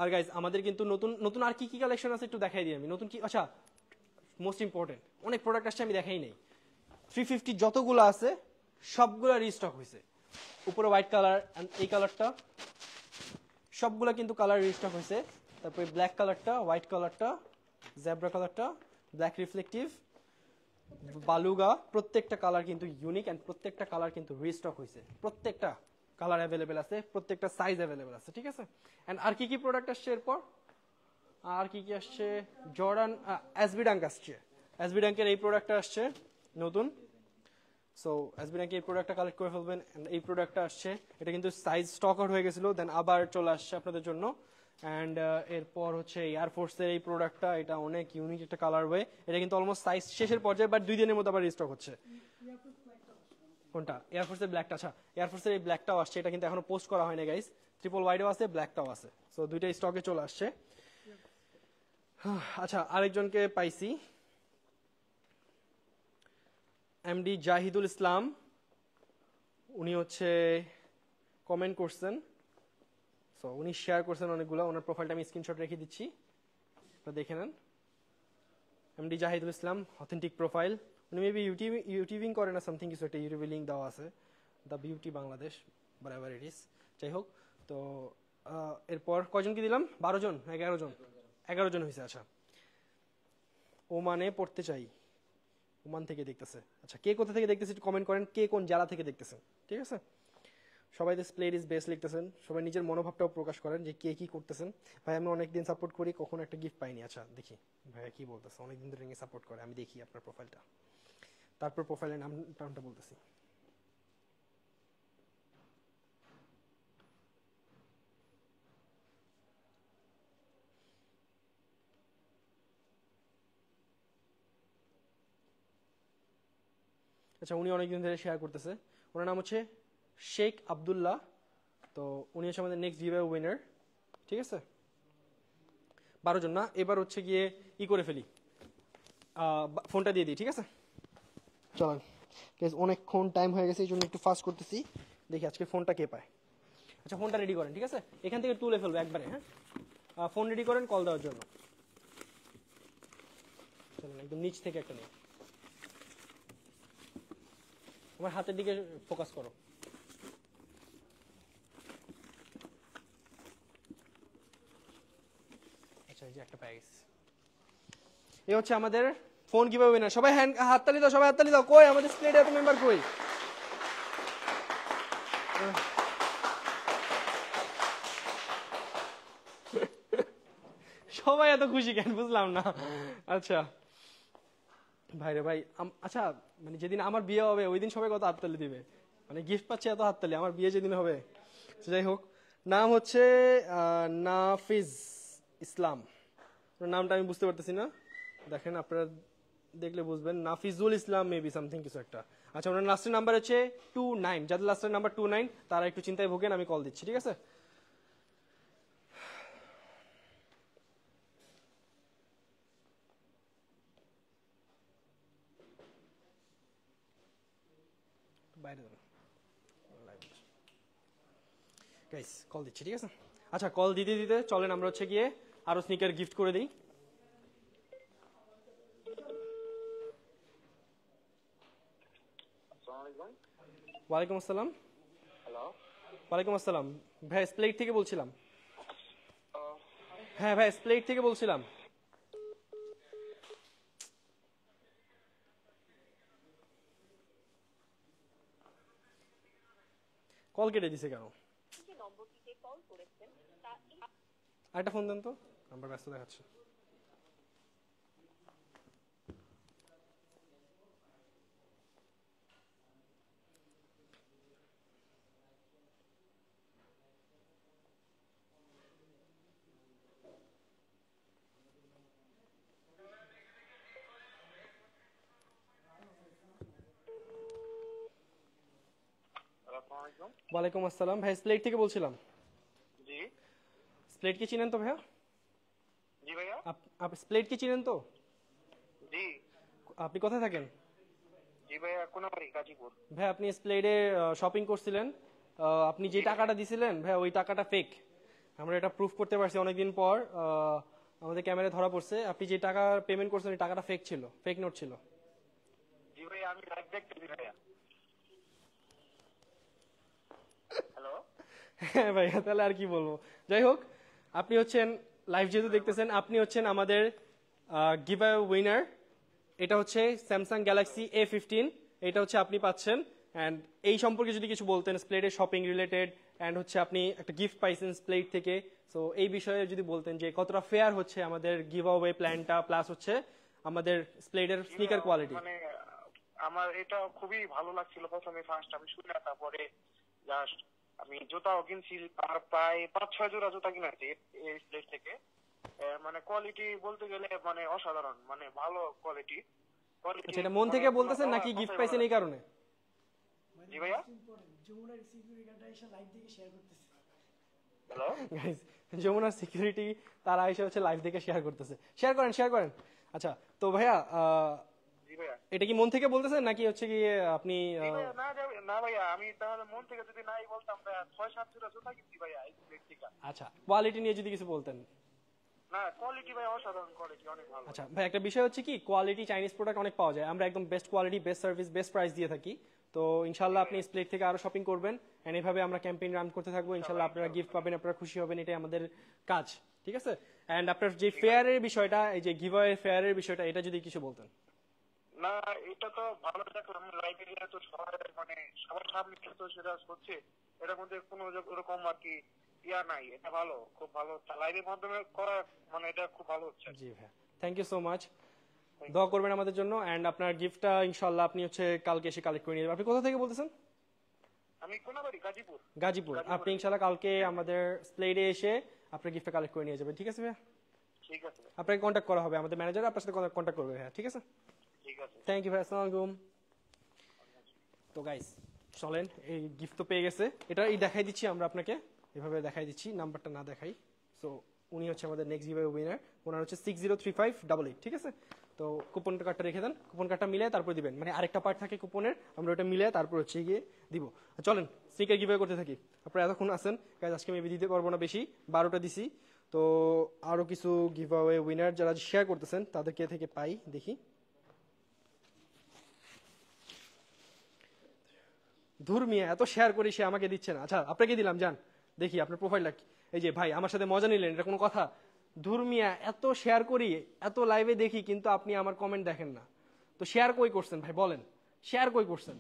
আর গাইজ, আমাদের কিন্তু নতুন নতুন আর কি কি কালেকশন আছে একটু দেখাই দিই আমি। নতুন কি, আচ্ছা মোস্ট ইম্পর্টেন্ট, অনেক প্রোডাক্ট আসছে আমি দেখাই নাই। 350 যতগুলো আছে সবগুলো রিস্টক হয়েছে। উপরে হোয়াইট কালার, এই কালারটা সবগুলা কিন্তু কালার রিস্টক হয়েছে। তারপরে ব্ল্যাক কালারটা, হোয়াইট কালারটা, জেব্রা কালারটা, ব্ল্যাক রিফ্লেকটিভ, বালুগা, প্রত্যেকটা কালার কিন্তু ইউনিক এন্ড প্রত্যেকটা কালার কিন্তু রিস্টক হয়েছে। প্রত্যেকটা কালার অ্যাভেলেবেল আছে, প্রত্যেকটা সাইজ অ্যাভেলেবেল আছে, ঠিক আছে? এন্ড আর কি কি প্রোডাক্ট আসছে এরপর? আর কি কি আসছে? জর্ডান, এসবি ডাঙ্ক আসছে। এসবি ডাঙ্কের এই প্রোডাক্টটা আসছে নতুন। সো এসবি ডাঙ্ক এই প্রোডাক্টটা কালেক্ট করে ফেলবেন। এই প্রোডাক্টটা আসছে, এটা কিন্তু সাইজ স্টক আউট হয়ে গেছিল, দেন আবার চলে আসছে আপনাদের জন্য। অ্যান্ড এরপর হচ্ছে এয়ারফোর্সের এই প্রোডাক্টটা, এটা অনেক ইউনিক একটা কালার ওয়ে। এটা কিন্তু অলমোস্ট সাইজ শেষের পর্যায়ে, বাট 2 দিনের মধ্যে আবার রিস্টক হচ্ছে। কোনটা? এয়ারফোর্সের ব্ল্যাকটা। আচ্ছা, এয়ারফোর্সের এই ব্ল্যাকটাও আসছে, এটা কিন্তু এখনো পোস্ট করা হয়নি গাইস। ট্রিপল ওয়াইডও আছে, ব্ল্যাকটাও আছে। সো দুইটাই স্টকে চলে আসছে। আচ্ছা, আরেকজনকে পাইছি, এমডি জাহিদুল ইসলাম। উনি হচ্ছে কমেন্ট করছেন, সো উনি শেয়ার করছেন অনেকগুলো। ওনার প্রোফাইলটা আমি স্ক্রিনশট রেখে দিচ্ছি, দেখে নেন। এমডি জাহিদুল ইসলাম, অথেন্টিক প্রোফাইল। উনি মেবি ইউটিউবিং করে না, সামথিং কিছু একটা, ইউটিউবে লিঙ্ক দেওয়া আছে, দ্য বিউটি বাংলাদেশ, বারাবার ইট ইস। যাই হোক, তো এরপর কয়জনকে দিলাম? 12 জন, 11 জন, 11 জন হয়েছে। আচ্ছা, ওমানে পড়তে চাই, ওমান থেকে দেখতেছে। আচ্ছা, কে কোথা থেকে দেখতেছে একটু কমেন্ট করেন, কে কোন জেলা থেকে দেখতেছেন, ঠিক আছে? সবাই দিস প্লেট ইজ বেস্ট লিখতেছেন, সবাই নিজের মনোভাবটাও প্রকাশ করেন যে কে কি করতেছেন। ভাই আমি অনেকদিন সাপোর্ট করি, কখনো একটা গিফট পাইনি। আচ্ছা দেখি ভাইয়া কি বলতেছে, অনেকদিন ধরে সাপোর্ট করে, আমি দেখি আপনার প্রোফাইলটা, তারপর প্রোফাইলের নামটা বলতেছি। আচ্ছা, উনি অনেকদিন ধরে শেয়ার করতেছে। ওনার নাম হচ্ছে শেখ আবদুল্লাহ। তো উনি হচ্ছে আমাদের নেক্সট গিভ অ্যাওয়ে উইনার, ঠিক আছে? 12 জন না, এবার হচ্ছে গিয়ে করে ফেলি, ফোনটা দিয়ে দিই, ঠিক আছে? চলেন, অনেকক্ষণ টাইম হয়ে গেছে, এই জন্য একটু ফাস্ট করতেছি, দেখি আজকে ফোনটা কে পায়। আচ্ছা ফোনটা রেডি করেন, ঠিক আছে? এখান থেকে তুলে ফেলবো একবারে, হ্যাঁ? ফোন রেডি করেন কল দেওয়ার জন্য। চলুন একদম নিচ থেকে একটা নিন। আমার হাতের দিকে ফোকাস করো। আচ্ছা এই যে একটা পেয়ে গেছি। এই হচ্ছে আমাদের ফোন কিভাবে উইনার। সবাই হাততালি দাও, সবাই হাততালি দাও। কই আমাদের স্প্লেডে এত মেম্বার কই? সবাই এত খুশি কেন বুঝলাম না। আচ্ছা ভাইরে ভাই, আচ্ছা মানে যেদিন আমার বিয়ে হবে ওই দিন সবাই কত হাততালি দিবে, মানে গিফট পাচ্ছে এত হাততালি, আমার বিয়ে যেদিন হবে। যাই হোক, নাম হচ্ছে নাফিজ ইসলাম। নামটা আমি বুঝতে পারতেছি না, দেখেন আপনারা দেখলে বুঝবেন। নাফিজুল ইসলাম মেবি সামথিং কিছু একটা। আচ্ছা ওনার লাস্টের নাম্বার হচ্ছে 29। যাদের লাস্টের নাম্বার 29 তারা একটু চিন্তায় ভোগেন, আমি কল দিচ্ছি, ঠিক আছে? বাইরে গাইস কল দিচ্ছি, ঠিক আছে? আচ্ছা কল দিতে দিতে চলেন আমরা হচ্ছে গিয়ে আরো স্নিকার গিফট করে দিই। ওয়ালাইকুম আসসালাম। হ্যালো, ওয়ালাইকুম আসসালাম ভাই, স্প্লেট থেকে বলছিলাম। হ্যাঁ ভাই, স্প্লেট থেকে বলছিলাম। কল কেটে দিছে কেন? আরেকটা ফোন দেন তো, নাম্বার ব্যস্ত দেখাচ্ছে। আসসালামু আলাইকুম। ওয়ালাইকুম আসসালাম ভাই, স্প্লেট থেকে বলছিলাম। জি স্প্লেট কি চিনেন তো ভাইয়া? জি ভাইয়া। আপনি স্প্লেট কি চিনেন তো? জি আপনি কোথায় থাকেন? জি ভাইয়া, কোনাবাড়ি, গাজীপুর। ভাই আপনি স্প্লেডে শপিং করছিলেন, আপনি যে টাকাটা দিছিলেন ভাই ওই টাকাটা ফেক। আমরা এটা প্রুফ করতে পারছি অনেকদিন পর, আমাদের ক্যামেরায় ধরা পড়ছে। আপনি যে টাকা পেমেন্ট করছেন ওই টাকাটা ফেক ছিল, ফেক নোট ছিল। জি ভাইয়া, আমি লাইভ দেখতেছি ভাইয়া। হ্যালো, হ্যাঁ ভাই, তাহলে আর কি বলবো। যাই হোক, আপনি হচ্ছেন লাইভ যেহেতু দেখতেছেন, আপনি হচ্ছেন আমাদের গিভ অ্যাওয়ে উইনার। এটা হচ্ছে স্যামসাং গ্যালাক্সি A15, এটা হচ্ছে আপনি পাচ্ছেন। অ্যান্ড এই সম্পর্কে যদি কিছু বলতেন, স্প্লেডের শপিং রিলেটেড, অ্যান্ড হচ্ছে আপনি একটা গিফট পাইছেন স্প্লেড থেকে, সো এই বিষয়ে যদি বলতেন যে কতটা ফেয়ার হচ্ছে আমাদের গিভ অ্যাওয়ে প্ল্যানটা, প্লাস হচ্ছে আমাদের স্প্লেডের স্নিকার কোয়ালিটি। মানে আমার এটা খুবই ভালো লাগছিল প্রথমে, ফার্স্ট আমি শুনে, তারপরে জাস্ট আমি জুতাও কিনছি, প্রায় 5-6 জোড়া জুতা কিনেছি এই প্লেস থেকে। মানে কোয়ালিটি বলতে গেলে মানে অসাধারণ, মানে ভালো কোয়ালিটি। আচ্ছা, এটা মন থেকে বলতেছেন নাকি গিফট পাইছেন এই কারণে? জি ভাইয়া। যমুনার সিকিউরিটি গার্ড এসে লাইভ থেকে শেয়ার করতেছে। হ্যালো গাইস, যমুনার সিকিউরিটি তারা এসে হচ্ছে লাইভ থেকে শেয়ার করতেছে। শেয়ার করেন, শেয়ার করেন। আচ্ছা তো ভাইয়া, জি ভাইয়া। এটা কি মন থেকে বলতেছেন নাকি হচ্ছে কি আপনি জি ভাইয়া, না ভাইয়া, আমি তাহলে মন থেকে যদি নাই বলতাম ভাইয়া, 6-7 জোড়া জুতা কিনছি ভাইয়া এই প্লেস থেকে। আচ্ছা কোয়ালিটি নিয়ে যদি কিছু বলতেন। না, কোয়ালিটি ভাই অসাধারণ কোয়ালিটি, অনেক ভালো। আচ্ছা ভাই, একটা বিষয় হচ্ছে কি, কোয়ালিটি চাইনিজ প্রোডাক্ট অনেক পাওয়া যায়, আমরা একদম best quality, best service, best price দিয়ে থাকি। তো ইনশাল্লাহ আপনি স্প্লেট থেকে আরো শপিং করবেন, এন্ড এইভাবে আমরা ক্যাম্পেইন রান করতে থাকবো। ইনশাল্লাহ আপনারা গিফট পাবেন, আপনারা খুশি হবেন, এটাই আমাদের কাজ, ঠিক আছে? এন্ড আপনার যে ফেয়ারের বিষয়টা, এই যে গিভঅ্যাওয়ে ফেয়ারের বিষয়টা, এটা যদি কিছু বলতেন। না, এটা তো ভালো দেখলাম লাইব্রেরিতে, তো সবার মানে সবার সামনে তো সেটা হচ্ছে, এটার মধ্যে কোনো ওরকম আর কি ইয়া নাই। এটা ভালো, খুব ভালো লাইভের মাধ্যমে করা, মানে এটা খুব ভালো হচ্ছে। জি ভাই, থ্যাংক ইউ সো মাচ। দোয়া করবেন আমাদের জন্য, এন্ড আপনার গিফটটা ইনশাল্লাহ আপনি হচ্ছে কালকে এসে কালেক্ট করে নিয়ে যাবেন। আপনি কোথা থেকে বলতেছেন? আমি কোনাবাড়ি, গাজীপুর। গাজীপুর। আপনি ইনশাল্লাহ কালকে আমাদের স্প্লেডে এসে আপনার গিফটটা কালেক্ট করে নিয়ে যাবেন, ঠিক আছে ভাইয়া? ঠিক আছে ভাই, আপনাকে কন্ট্যাক্ট করা হবে, আমাদের ম্যানেজার আপনার সাথে কন্ট্যাক্ট করবে ভাইয়া, ঠিক আছে? ঠিক আছে। থ্যাংক ইউ ভাই, আসসালামু আলাইকুম। তো গাইস চলেন, এই গিফট তো পেয়ে গেছে, এটা এই দেখাই দিচ্ছি আমরা আপনাকে, এভাবে দেখাই দিচ্ছি, নাম্বারটা না দেখাই। সো উনি হচ্ছে আমাদের নেক্সট গিভঅ্যাওয়ে উইনার, ওনার হচ্ছে 603588, ঠিক আছে? তো কুপন কার্ডটা রেখে দেন, কুপন কার্ডটা মিলে তারপর দিবেন, মানে আরেকটা পার্ট থাকে কুপনের, আমরা ওটা মিলে তারপর হচ্ছে গিয়ে দিব। চলেন স্নিকার গিভঅ্যাওয়ে করতে থাকি। আপনারা এতক্ষণ আছেন গাইজ, আজকে মেবি দিতে পারবো না বেশি, 12টা দিছি। তো আরও কিছু গিভঅ্যাওয়ে উইনার যারা শেয়ার করতেছেন তাদেরকে থেকে পাই, দেখি। ধুর মিয়া, এত শেয়ার করি সে আমাকে দিচ্ছে না। আচ্ছা আপনাকে দিলাম, যান দেখি আপনার প্রোফাইলটা। এই যে ভাই আমার সাথে মজা নিলেন, এটা কোনো কথা? ধুর মিয়া, এত শেয়ার করি, এত লাইভে দেখি, কিন্তু আপনি আমার কমেন্ট দেখেন না। তো শেয়ার কই করছেন ভাই বলেন, শেয়ার কই করছেন?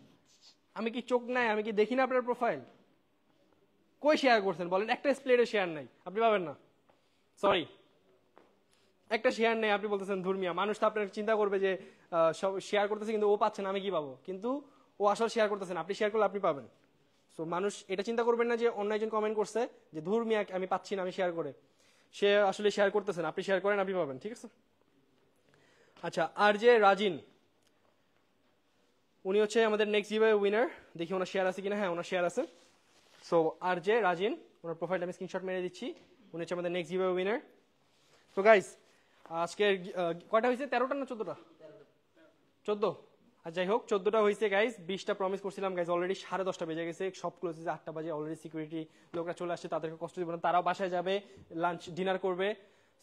আমি কি চোখ নাই, আমি কি দেখি না আপনার প্রোফাইল? কই শেয়ার করছেন বলেন? একটা স্প্লেটে শেয়ার নাই, আপনি পাবেন না। সরি, একটা শেয়ার নেই, আপনি বলতেছেন ধুর মিয়া। মানুষ তো আপনার চিন্তা করবে যে সব শেয়ার করতেছে কিন্তু ও পাচ্ছে না, আমি কি পাবো? কিন্তু ও আসলে শেয়ার করতেছেন, আপনি শেয়ার করলে আপনি পাবেন। সো মানুষ এটা চিন্তা করবেন না যে অন্য একজন কমেন্ট করছে যে ধুর মিয়া আমি পাচ্ছি না, আমি শেয়ার করে। সে আসলে শেয়ার করতেছেন, আপনি শেয়ার করেন, আপনি পাবেন, ঠিক আছে? আচ্ছা, আর যে রাজিন, উনি হচ্ছে আমাদের নেক্সট গিভঅ্যাওয়ে উইনার। দেখি ওনার শেয়ার আছে কিনা। হ্যাঁ, ওনার শেয়ার আছে। সো আর যে রাজিন, ওনার প্রোফাইলটা আমি স্ক্রিনশট মেরে দিচ্ছি। উনি হচ্ছে আমাদের নেক্সট গিভঅ্যাওয়ে উইনার। তো গাইস, আজকে কয়টা হয়েছে? 13টা না 14টা? 14। আর যাই হোক, 14টা হয়েছে গাইস। 20টা প্রমিস করছিলাম গাইস, অলরেডি 10:30 বেজে গেছে, সব ক্লোজ হয়েছে 8টা বাজে। অলরেডি সিকিউরিটি লোকরা চলে আসছে, তাদেরকে কষ্ট দিব না, তারাও বাসায় যাবে, লাঞ্চ ডিনার করবে।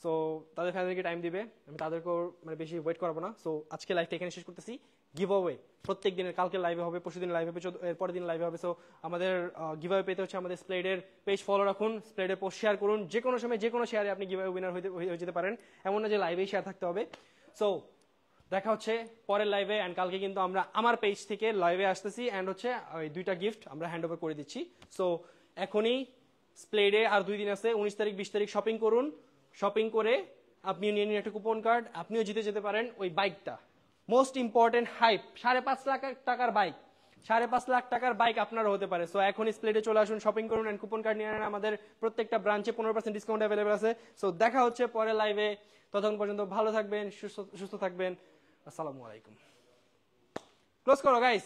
সো তাদের ফ্যামিলিকে টাইম দিবে, আমি তাদেরকেও মানে বেশি ওয়েট করাবো না। সো আজকে লাইভটা এখানে শেষ করতেছি। গিভঅ্যাওয়ে প্রত্যেক দিনের, কালকে লাইভে হবে, পরশুদিন লাইভে হবে, এরপরের দিন লাইভে হবে। সো আমাদের গিভঅ্যাওয়ে পেতে হচ্ছে আমাদের স্প্লেডের পেজ ফলো রাখুন, স্প্লেডের পোস্ট শেয়ার করুন। যে কোনো সময় যে কোনো শেয়ারে আপনি গিভঅ্যাওয়ে উইনার হয়ে যেতে পারেন, এমন না যে লাইভেই শেয়ার থাকতে হবে। সো দেখা হচ্ছে পরের লাইভে। অ্যান্ড কালকে কিন্তু আমরা আমার পেজ থেকে লাইভে আসতেছি, অ্যান্ড হচ্ছে ওই 2টা গিফট আমরা হ্যান্ড ওভার করে দিচ্ছি। সো এখনই স্প্লেডে আর 2 দিন আছে, 19 তারিখ 20 তারিখ শপিং করুন। শপিং করে আপনি নিয়ে নিন একটা কুপন কার্ড, আপনিও জিতে যেতে পারেন ওই বাইকটা। মোস্ট ইম্পর্টেন্ট হাইপ, 5.5 লাখ টাকার বাইক, 5.5 লাখ টাকার বাইক আপনারও হতে পারে। সো এখন স্প্লেডে চলে আসুন, শপিং করুন, এন্ড কুপন কার্ড নিয়ে নেন। আমাদের প্রত্যেকটা ব্রাঞ্চে 15% ডিসকাউন্ট অ্যাভেলেবল আছে। সো দেখা হচ্ছে পরের লাইভে, ততক্ষণ পর্যন্ত ভালো থাকবেন, সুস্থ থাকবেন। আসসালামু আলাইকুম। ক্লোজ করো গাইস।